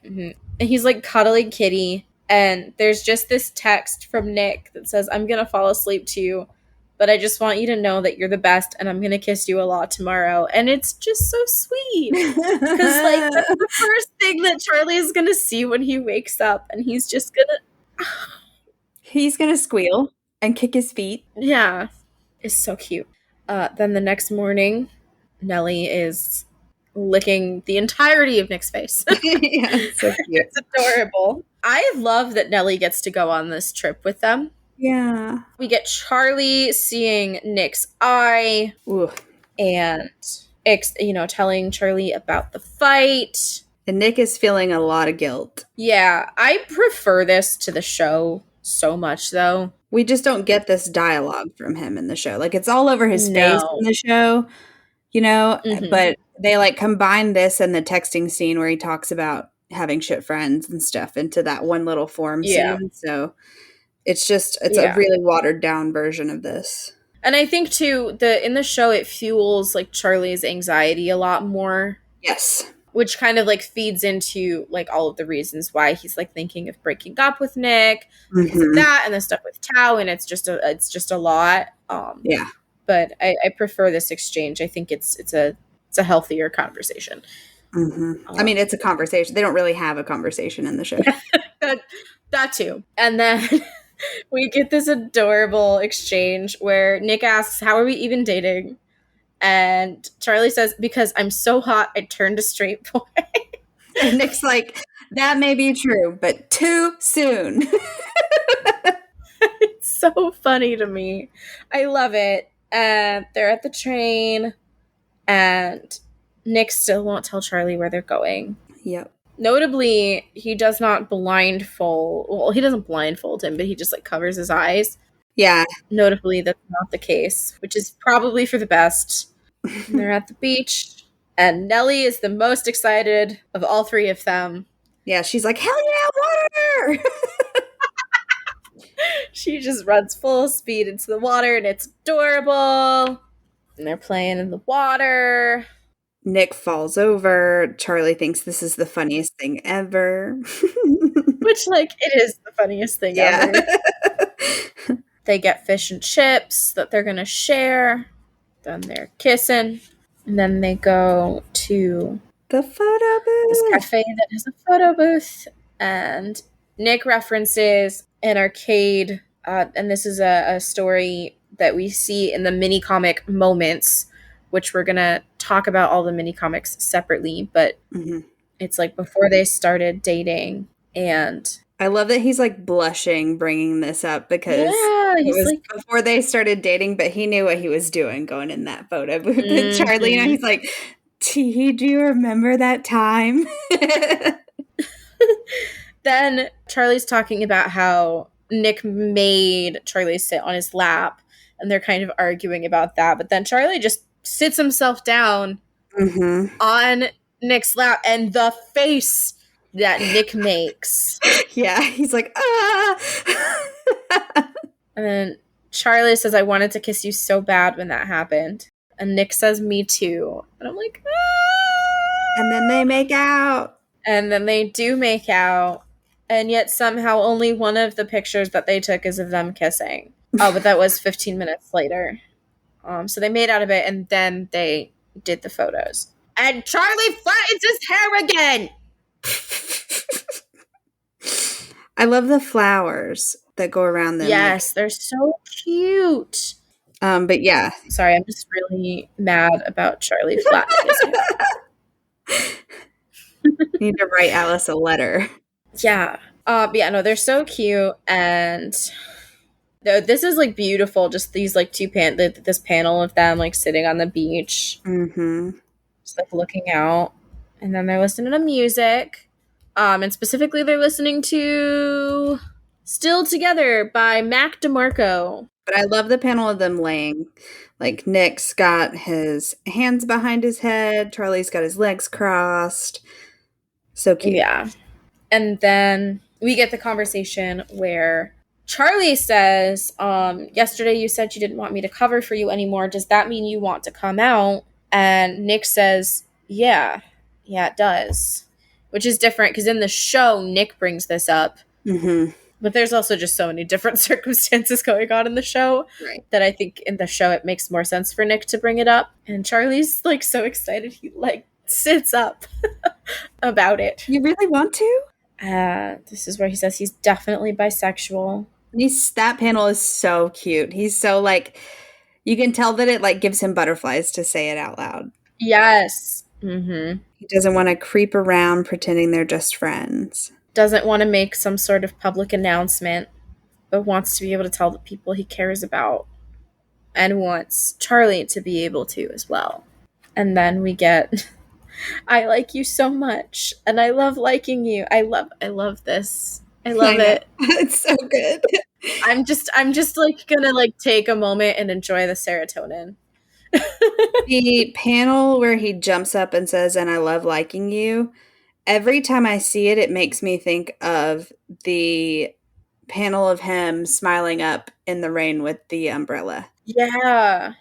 And he's like cuddling Kitty, and there's just this text from Nick that says, I'm gonna fall asleep too, but I just want you to know that you're the best, and I'm gonna kiss you a lot tomorrow. And it's just so sweet. Because, like, that's the first thing that Charlie is gonna see when he wakes up, and he's just gonna... He's gonna squeal and kick his feet. Yeah. It's so cute. Then the next morning, Nellie is licking the entirety of Nick's face. Yeah, it's so cute. It's adorable. I love that Nellie gets to go on this trip with them. Yeah. We get Charlie seeing Nick's eye. Ooh. And, telling Charlie about the fight. And Nick is feeling a lot of guilt. Yeah, I prefer this to the show so much, though. We just don't get this dialogue from him in the show. Like, it's all over his face in the show, but they, like, combine this and the texting scene where he talks about having shit friends and stuff into that one little form scene. So it's a really watered down version of this. And I think, too, in the show, it fuels, like, Charlie's anxiety a lot more. Yes. Which kind of, like, feeds into, like, all of the reasons why he's, like, thinking of breaking up with Nick. Because of that and the stuff with Tao, and it's just a lot. Yeah. But I prefer this exchange. I think it's a healthier conversation. I mean, it's a conversation. They don't really have a conversation in the show. that too. And then we get this adorable exchange where Nick asks, how are we even dating? And Charlie says, because I'm so hot, I turned a straight boy. And Nick's like, that may be true, but too soon. It's so funny to me. I love it. And they're at the train, and Nick still won't tell Charlie where they're going. Yep. Notably, he does not blindfold. Well, he doesn't blindfold him, but he just, like, covers his eyes. Yeah. Notably, that's not the case, which is probably for the best. They're at the beach, and Nellie is the most excited of all three of them. Yeah, she's like, hell yeah, water! She just runs full speed into the water, and it's adorable. And they're playing in the water. Nick falls over. Charlie thinks this is the funniest thing ever. Which, like, it is the funniest thing ever. They get fish and chips that they're going to share. Then they're kissing. And then they go to the photo booth. This cafe that has a photo booth. And Nick references an arcade. And this is a story that we see in the mini comic Moments, which we're going to talk about all the mini comics separately. But it's like before they started dating. And I love that he's, like, blushing bringing this up because it was like, before they started dating, but he knew what he was doing going in that photo booth. And Charlie, he's like, T, do you remember that time? Then Charlie's talking about how Nick made Charlie sit on his lap, and they're kind of arguing about that. But then Charlie just sits himself down on Nick's lap, and the face that Nick makes. Yeah, he's like, ah. And then Charlie says, I wanted to kiss you so bad when that happened. And Nick says, me too. And I'm like, ah. And then they make out. And then they do make out. And yet somehow only one of the pictures that they took is of them kissing. Oh, but that was 15 minutes later. So they made out of it, and then they did the photos. And Charlie flattens his hair again! I love the flowers that go around them. Yes, they're so cute. But yeah. Sorry, I'm just really mad about Charlie flattening his hair. Need to write Alice a letter. Yeah. Yeah, no, they're so cute. And this is, like, beautiful. Just these, like, this panel of them, like, sitting on the beach. Just, like, looking out. And then they're listening to music. And specifically, they're listening to Still Together by Mac DeMarco. But I love the panel of them laying. Like, Nick's got his hands behind his head. Charlie's got his legs crossed. So cute. Yeah. And then we get the conversation where Charlie says, yesterday you said you didn't want me to cover for you anymore. Does that mean you want to come out? And Nick says, yeah, it does. Which is different because in the show, Nick brings this up. Mm-hmm. But there's also just so many different circumstances going on in the show that I think in the show it makes more sense for Nick to bring it up. And Charlie's like so excited he like sits up about it. You really want to? This is where he says he's definitely bisexual. That panel is so cute. He's so like, you can tell that it like gives him butterflies to say it out loud. Yes. Mm-hmm. He doesn't want to creep around pretending they're just friends. Doesn't want to make some sort of public announcement, but wants to be able to tell the people he cares about, and wants Charlie to be able to as well. And then we get, I like you so much, and I love liking you. I love this. I love it. It's so good. I'm just like gonna like take a moment and enjoy the serotonin. The panel where he jumps up and says, "And I love liking you." Every time I see it, it makes me think of the panel of him smiling up in the rain with the umbrella. Yeah.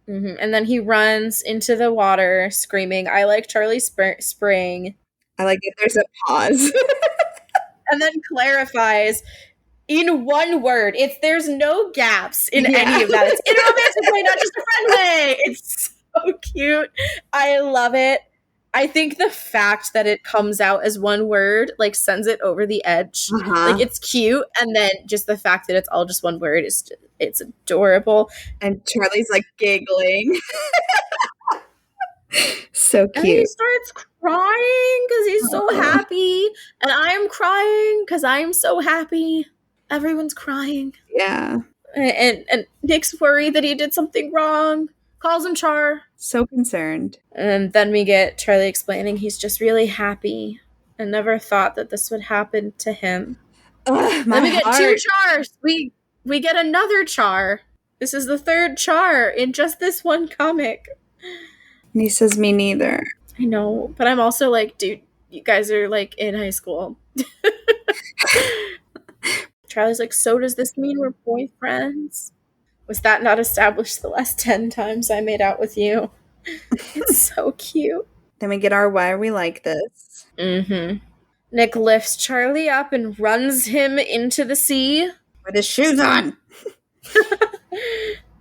Mm-hmm. And then he runs into the water screaming, I like Charlie Spring. I like that there's a pause. And then clarifies in one word. There's no gaps in any of that. It's in a romantic way, not just a friend way. It's so cute. I love it. I think the fact that it comes out as one word like sends it over the edge. Uh-huh. Like it's cute, and then just the fact that it's all just one word it's adorable. And Charlie's like giggling. So cute. And he starts crying because he's so happy, and I'm crying because I'm so happy. Everyone's crying. Yeah. And Nick's worried that he did something wrong. Calls him Char. So concerned. And then we get Charlie explaining he's just really happy and never thought that this would happen to him. Ugh, then we get 2 Chars. We get another Char. This is the 3rd Char in just this one comic. And he says, me neither. I know, but I'm also like, dude, you guys are like in high school. Charlie's like, so does this mean we're boyfriends? Was that not established the last 10 times I made out with you? It's so cute. Then we get our why are we like this? Mm-hmm. Nick lifts Charlie up and runs him into the sea. With his shoes on.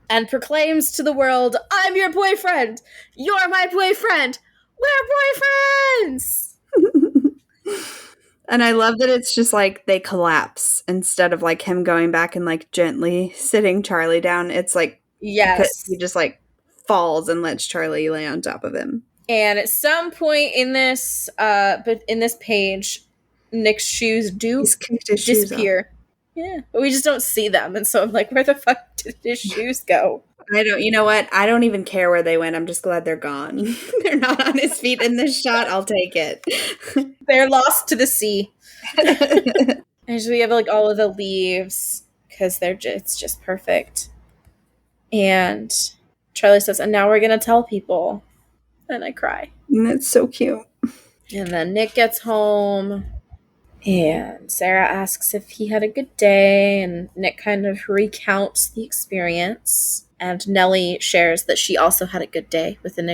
And proclaims to the world, I'm your boyfriend. You're my boyfriend. We're boyfriends. And I love that it's just like they collapse instead of like him going back and like gently sitting Charlie down. It's like, yes, he just like falls and lets Charlie lay on top of him. And at some point in this, but in this page, Nick's shoes do disappear. Yeah, but we just don't see them, and so I'm like, where the fuck did his shoes go? You know what? I don't even care where they went. I'm just glad they're gone. They're not on his feet in this shot. I'll take it. They're lost to the sea. And so we have like all of the leaves because it's just perfect. And Charlie says, and now we're going to tell people. And I cry. And that's so cute. And then Nick gets home. And Sarah asks if he had a good day. And Nick kind of recounts the experience. And Nellie shares that she also had a good day with an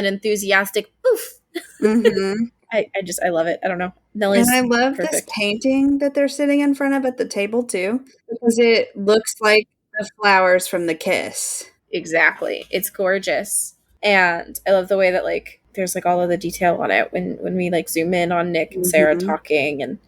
enthusiastic poof. Mm-hmm. I love it. I don't know. Nellie's and I love perfect. This painting that they're sitting in front of at the table too, because it looks like the flowers from the kiss. Exactly. It's gorgeous. And I love the way that like there's like all of the detail on it when we like zoom in on Nick and Sarah talking. And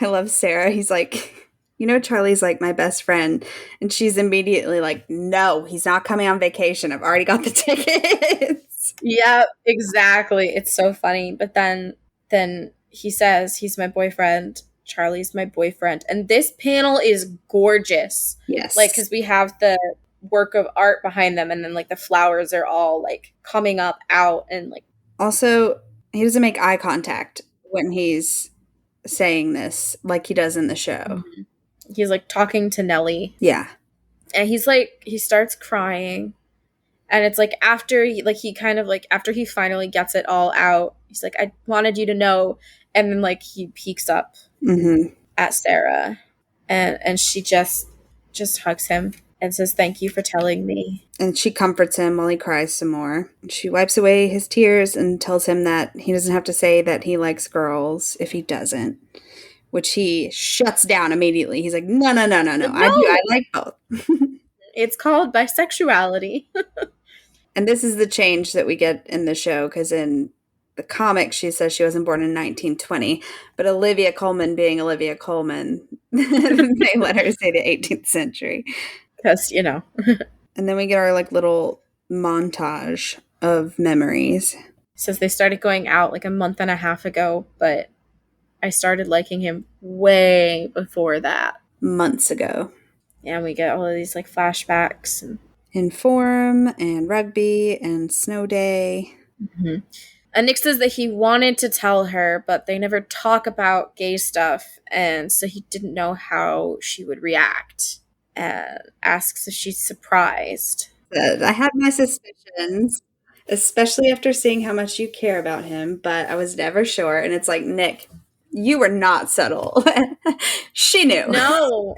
I love Sarah. He's like, you know, Charlie's like my best friend. And she's immediately like, no, he's not coming on vacation. I've already got the tickets. Yeah, exactly. It's so funny. But then he says he's my boyfriend. Charlie's my boyfriend. And this panel is gorgeous. Yes. Like, because we have the work of art behind them. And then like the flowers are all like coming up out and like. Also, he doesn't make eye contact when he's saying this like he does in the show. Mm-hmm. He's like talking to Nellie. Yeah. And he's like, he starts crying. And it's like after he finally gets it all out, he's like, I wanted you to know. And then like he peeks up at Sarah. and she just hugs him and says, "Thank you for telling me." And she comforts him while he cries some more. She wipes away his tears and tells him that he doesn't have to say that he likes girls if he doesn't, which he shuts down immediately. He's like, no, no, no, no, no. I do. I No, like both. it's called bisexuality. And this is the change that we get in the show, because in the comic, she says she wasn't born in 1920, but Olivia Colman being Olivia Colman, they let her say the 18th century. Because, you know. And then we get our like little montage of memories. Says they started going out like a month and a half ago, but I started liking him way before that. Months ago. And we get all of these like flashbacks. In Forum and Rugby and Snow Day. Mm-hmm. And Nick says that he wanted to tell her, but they never talk about gay stuff, and so he didn't know how she would react. And asks if she's surprised. I had my suspicions, especially after seeing how much you care about him, but I was never sure. And it's like, Nick, you were not subtle. She knew. No.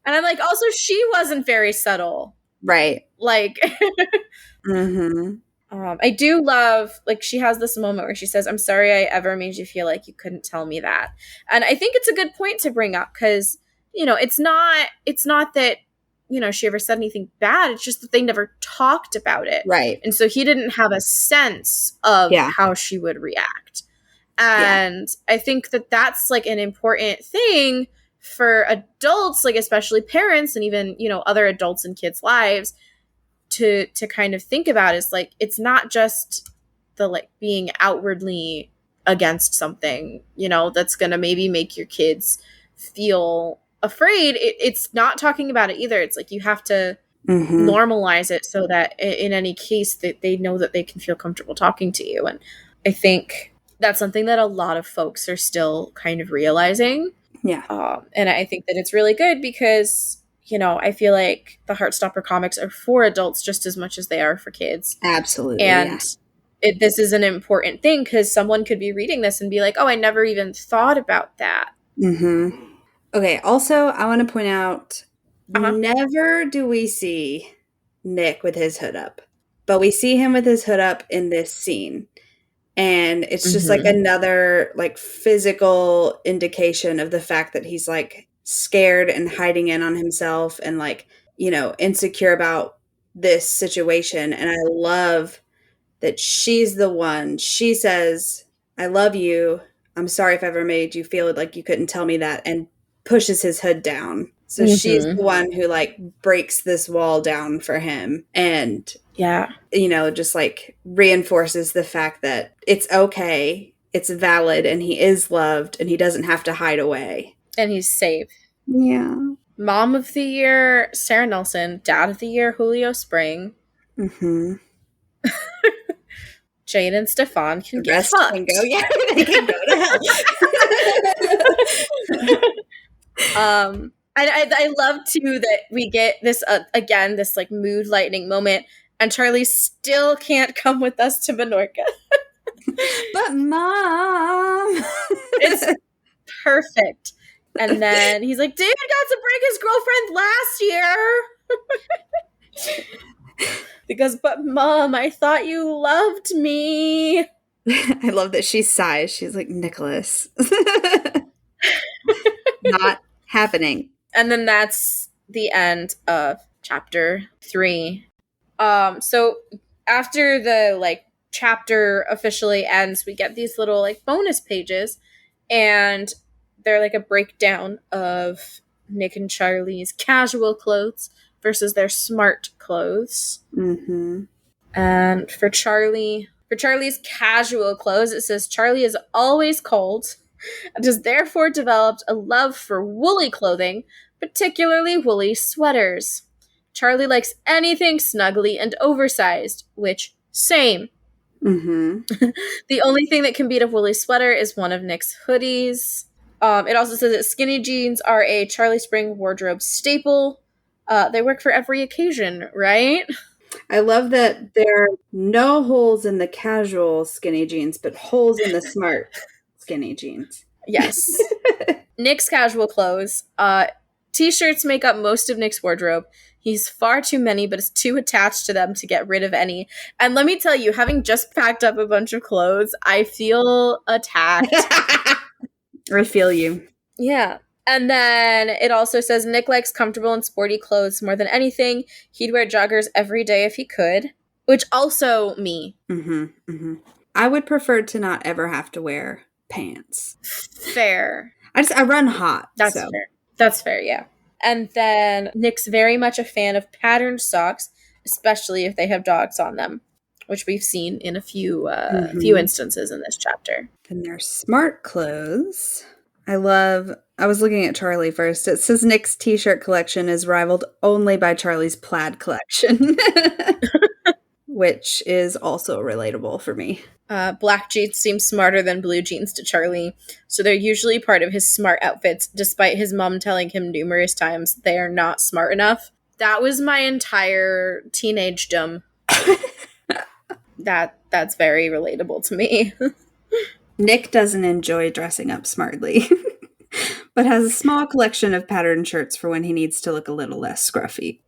And I'm like, also, she wasn't very subtle. Right. Like, mm-hmm. I do love, like, she has this moment where she says, "I'm sorry I ever made you feel like you couldn't tell me that." And I think it's a good point to bring up, because, you know, it's not that, you know, she ever said anything bad. It's just that they never talked about it. Right. And so he didn't have a sense of how she would react. And I think that that's like an important thing for adults, like especially parents and even, you know, other adults in kids' lives to kind of think about, is like, it's not just the like being outwardly against something, you know, that's going to maybe make your kids feel afraid. It's not talking about it either. It's like you have to normalize it so that in any case that they know that they can feel comfortable talking to you. And I think that's something that a lot of folks are still kind of realizing. Yeah. And I think that it's really good because, you know, I feel like the Heartstopper comics are for adults just as much as they are for kids. Absolutely. And this is an important thing, because someone could be reading this and be like, "Oh, I never even thought about that." Mm-hmm. Okay, also, I want to point out, never do we see Nick with his hood up, but we see him with his hood up in this scene. And it's just like another like physical indication of the fact that he's like scared and hiding in on himself and like, you know, insecure about this situation. And I love that she's the one. She says, "I love you. I'm sorry if I ever made you feel like you couldn't tell me that," and pushes his hood down. So she's the one who like breaks this wall down for him. And you know, just like reinforces the fact that it's okay, it's valid, and he is loved, and he doesn't have to hide away. And he's safe. Yeah. Mom of the Year, Sarah Nelson. Dad of the Year, Julio Spring. Jane and Stefan can get fucked. Can go, they can go to hell. I love too that we get this again, this like mood lightening moment, and Charlie still can't come with us to Menorca. But Mom, it's perfect. And then he's like, "David got to break his girlfriend last year." Because, "But Mom, I thought you loved me." I love that she sighs. She's like, "Nicholas." Not happening. And then that's the end of chapter 3. So after the like chapter officially ends, we get these little like bonus pages, and they're like a breakdown of Nick and Charlie's casual clothes versus their smart clothes. And for Charlie's casual clothes, it says, "Charlie is always cold and has therefore developed a love for woolly clothing, particularly woolly sweaters. Charlie likes anything snuggly and oversized," which, same. The only thing that can beat a woolly sweater is one of Nick's hoodies. It also says that skinny jeans are a Charlie Spring wardrobe staple. They work for every occasion, right? I love that there are no holes in the casual skinny jeans, but holes in the smart skinny jeans. Yes. Nick's casual clothes. T-shirts make up most of Nick's wardrobe. He's far too many, but is too attached to them to get rid of any. And let me tell you, having just packed up a bunch of clothes, I feel attacked. I feel you. Yeah. And then it also says Nick likes comfortable and sporty clothes more than anything. He'd wear joggers every day if he could, which also me. I would prefer to not ever have to wear pants. Fair. I run hot. That's so. fair. That's fair, yeah. And then Nick's very much a fan of patterned socks, especially if they have dogs on them, which we've seen in a few instances in this chapter. Then there's smart clothes. I was looking at Charlie first. It says Nick's t-shirt collection is rivaled only by Charlie's plaid collection, which is also relatable for me. Black jeans seem smarter than blue jeans to Charlie, so they're usually part of his smart outfits, despite his mom telling him numerous times they are not smart enough. That was my entire teenagedom. That's very relatable to me. Nick doesn't enjoy dressing up smartly, but has a small collection of patterned shirts for when he needs to look a little less scruffy.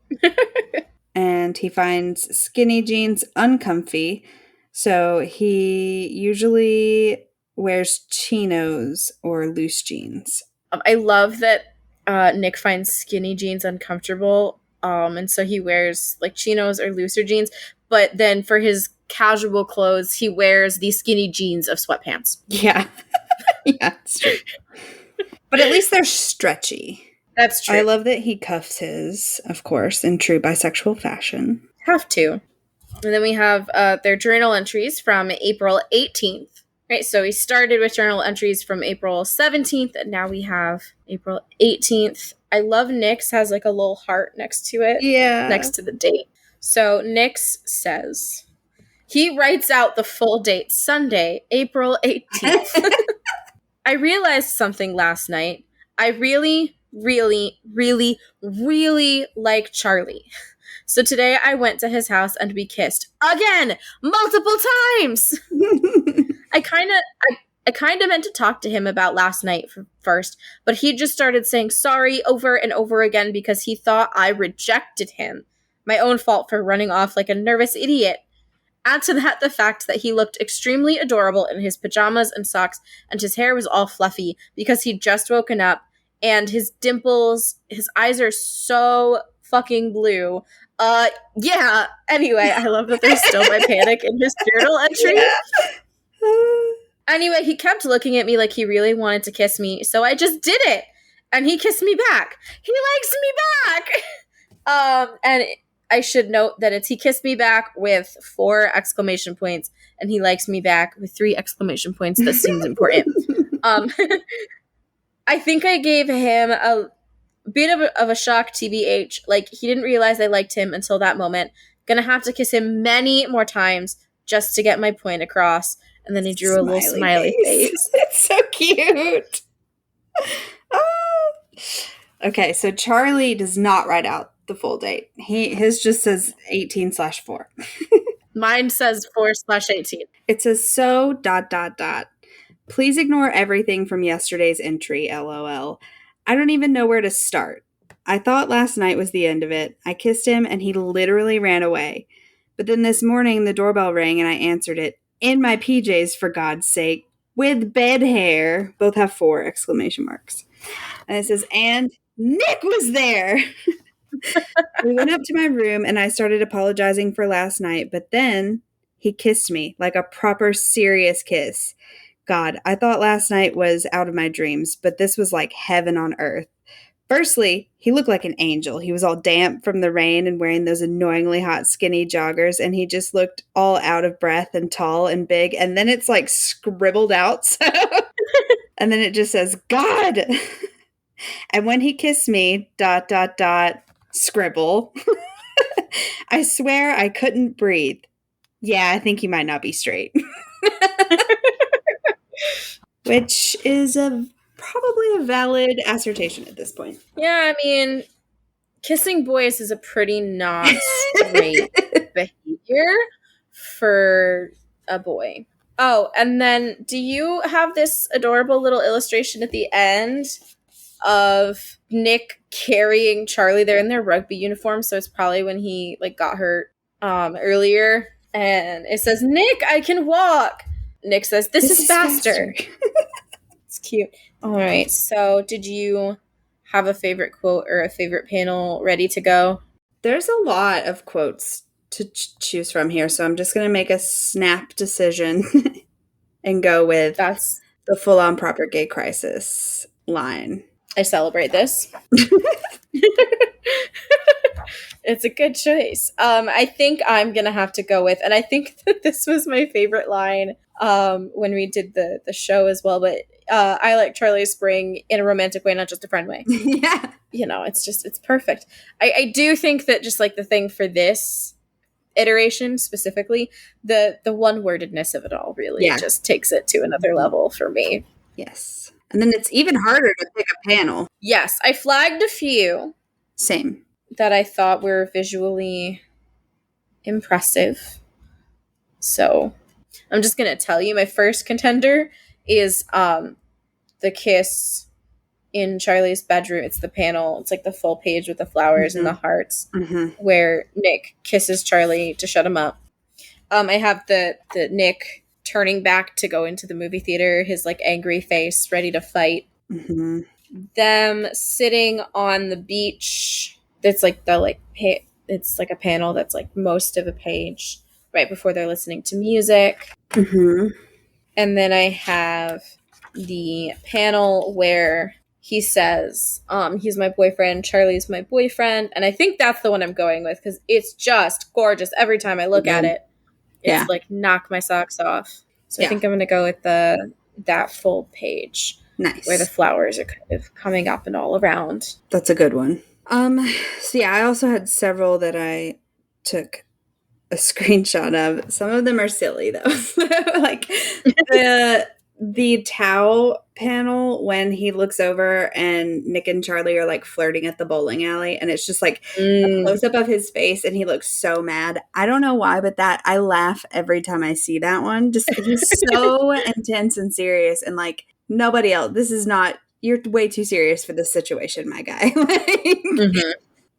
And he finds skinny jeans uncomfy, so he usually wears chinos or loose jeans. I love that Nick finds skinny jeans uncomfortable, and so he wears like chinos or looser jeans, but then for his casual clothes, he wears the skinny jeans of sweatpants. Yeah. Yeah, it's true. But at least they're stretchy. That's true. I love that he cuffs his, of course, in true bisexual fashion. Have to. And then we have their journal entries from April 18th. Right, so we started with journal entries from April 17th, and now we have April 18th. I love Nick's has like a little heart next to it. Yeah. Next to the date. So Nick's says, he writes out the full date, Sunday, April 18th. I realized something last night. I really, really, really, really like Charlie. So today I went to his house and we kissed again, multiple times. I kind of meant to talk to him about last night first, but he just started saying sorry over and over again because he thought I rejected him. My own fault for running off like a nervous idiot. Add to that the fact that he looked extremely adorable in his pajamas and socks, and his hair was all fluffy because he'd just woken up, and his dimples, his eyes are so fucking blue. Yeah. Anyway, I love that there's still my panic in his journal entry. Yeah. Anyway, he kept looking at me like he really wanted to kiss me, so I just did it, and he kissed me back. He likes me back! And I should note that he kissed me back with 4 exclamation points, and he likes me back with 3 exclamation points. That seems important. I think I gave him a bit of a shock, TBH. Like, he didn't realize I liked him until that moment. Gonna have to kiss him many more times just to get my point across. And then he drew a little smiley face. It's so cute. Oh. Okay, so Charlie does not write out the full date. His just says 18/4. Mine says 4/18. It says so ... Please ignore everything from yesterday's entry, LOL. I don't even know where to start. I thought last night was the end of it. I kissed him and he literally ran away. But then this morning the doorbell rang and I answered it. In my PJs, for God's sake. With bed hair. Both have 4 exclamation marks. And it says, and Nick was there! We went up to my room and I started apologizing for last night, but then he kissed me like a proper serious kiss. God, I thought last night was out of my dreams, but this was like heaven on earth. Firstly, he looked like an angel. He was all damp from the rain and wearing those annoyingly hot skinny joggers, and he just looked all out of breath and tall and big, and then it's like scribbled out. So. And then it just says, God! And when he kissed me, ... scribble. I swear I couldn't breathe. Yeah, I think he might not be straight. Which is probably a valid assertion at this point. Yeah, I mean, kissing boys is a pretty not straight behavior for a boy. Oh, and then do you have this adorable little illustration at the end of Nick carrying Charlie. They're in their rugby uniform, so it's probably when he like got hurt earlier. And it says, "Nick, I can walk." Nick says, "This is faster." It's cute. All right. So, did you have a favorite quote or a favorite panel ready to go? There's a lot of quotes to choose from here, so I'm just going to make a snap decision and go with the full-on proper gay crisis line. I celebrate this. It's a good choice. I think I'm going to have to go with, and I think that this was my favorite line when we did the show as well, but I like Charlie Spring in a romantic way, not just a friend way. Yeah. You know, it's perfect. I do think that just like the thing for this iteration specifically, the one-wordedness of it all really just takes it to another level for me. Yes. And then it's even harder to pick a panel. Yes, I flagged a few. Same. That I thought were visually impressive. So I'm just going to tell you my first contender is the kiss in Charlie's bedroom. It's the panel. It's like the full page with the flowers and the hearts where Nick kisses Charlie to shut him up. I have the Nick turning back to go into the movie theater, his like angry face, ready to fight. Them sitting on the beach. It's like it's like a panel that's like most of a page right before they're listening to music. And then I have the panel where he says, he's my boyfriend, Charlie's my boyfriend. And I think that's the one I'm going with because it's just gorgeous. Every time I look at it, it's like knock my socks off. So I think I'm going to go with that full page. Nice. Where the flowers are kind of coming up and all around. That's a good one. So yeah, I also had several that I took a screenshot of. Some of them are silly though. Like the Tao panel when he looks over and Nick and Charlie are like flirting at the bowling alley, and it's just like a close up of his face and he looks so mad. I don't know why, but I laugh every time I see that one. Just he's so intense and serious, and like nobody else. This is not. You're way too serious for this situation, my guy.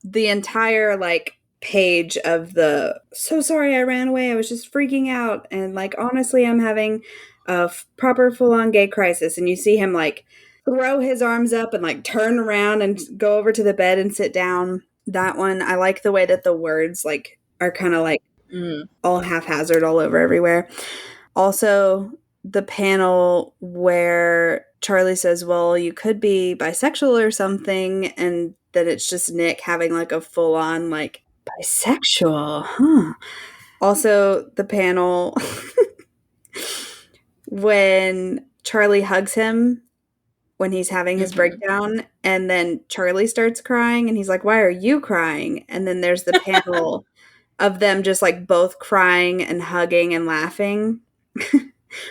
The entire like page of the so sorry I ran away. I was just freaking out, and like honestly, I'm having a proper full-on gay crisis. And you see him like throw his arms up and like turn around and go over to the bed and sit down. That one, I like the way that the words like are kind of like all haphazard all over everywhere. Also, the panel where Charlie says, well, you could be bisexual or something, and that it's just Nick having like a full-on like bisexual, huh? Also, the panel when Charlie hugs him when he's having his breakdown, and then Charlie starts crying, and he's like, why are you crying? And then there's the panel of them just like both crying and hugging and laughing.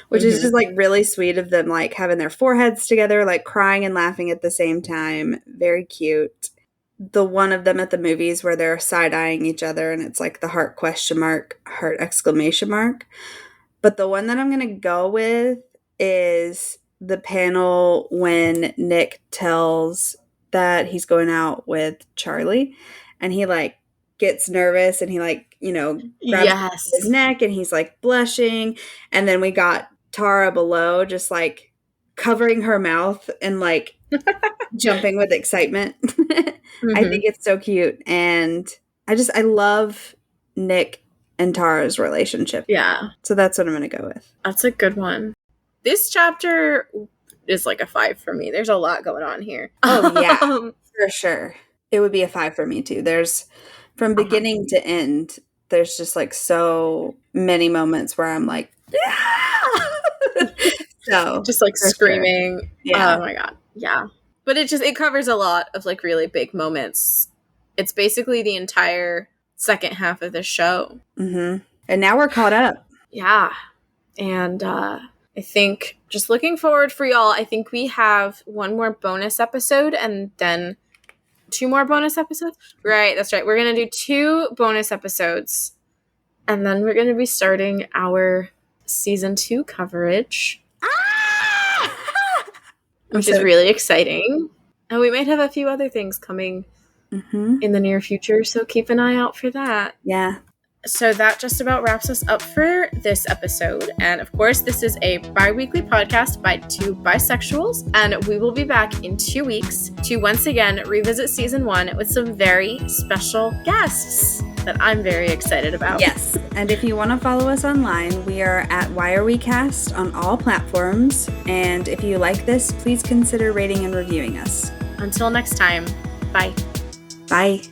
Which is just like really sweet of them, like having their foreheads together, like crying and laughing at the same time. Very cute. The one of them at the movies where they're side-eyeing each other and it's like the heart question mark, heart exclamation mark. But the one that I'm going to go with is the panel when Nick tells that he's going out with Charlie, and he like gets nervous and he like, you know, grabs his neck and he's like blushing. And then we got Tara below just like covering her mouth and like jumping with excitement. I think it's so cute. And I love Nick and Tara's relationship. Yeah. So that's what I'm going to go with. That's a good one. This chapter is like a 5 for me. There's a lot going on here. Oh, yeah. For sure. It would be a 5 for me too. There's from beginning to end, there's just like so many moments where I'm like, so just like screaming. Sure. Yeah. Oh my God. Yeah. But it covers a lot of like really big moments. It's basically the entire second half of the show. And now we're caught up. Yeah. And I think just looking forward for y'all, I think we have one more bonus episode and then 2 more bonus episodes? Right, that's right. We're going to do 2 bonus episodes. And then we're going to be starting our season 2 coverage. Which is really exciting. And we might have a few other things coming in the near future, so keep an eye out for that. Yeah. So that just about wraps us up for this episode. And of course, this is a bi-weekly podcast by two bisexuals. And we will be back in 2 weeks to once again revisit season 1 with some very special guests that I'm very excited about. Yes. And if you want to follow us online, we are at Why Are We Cast on all platforms. And if you like this, please consider rating and reviewing us. Until next time, bye. Bye.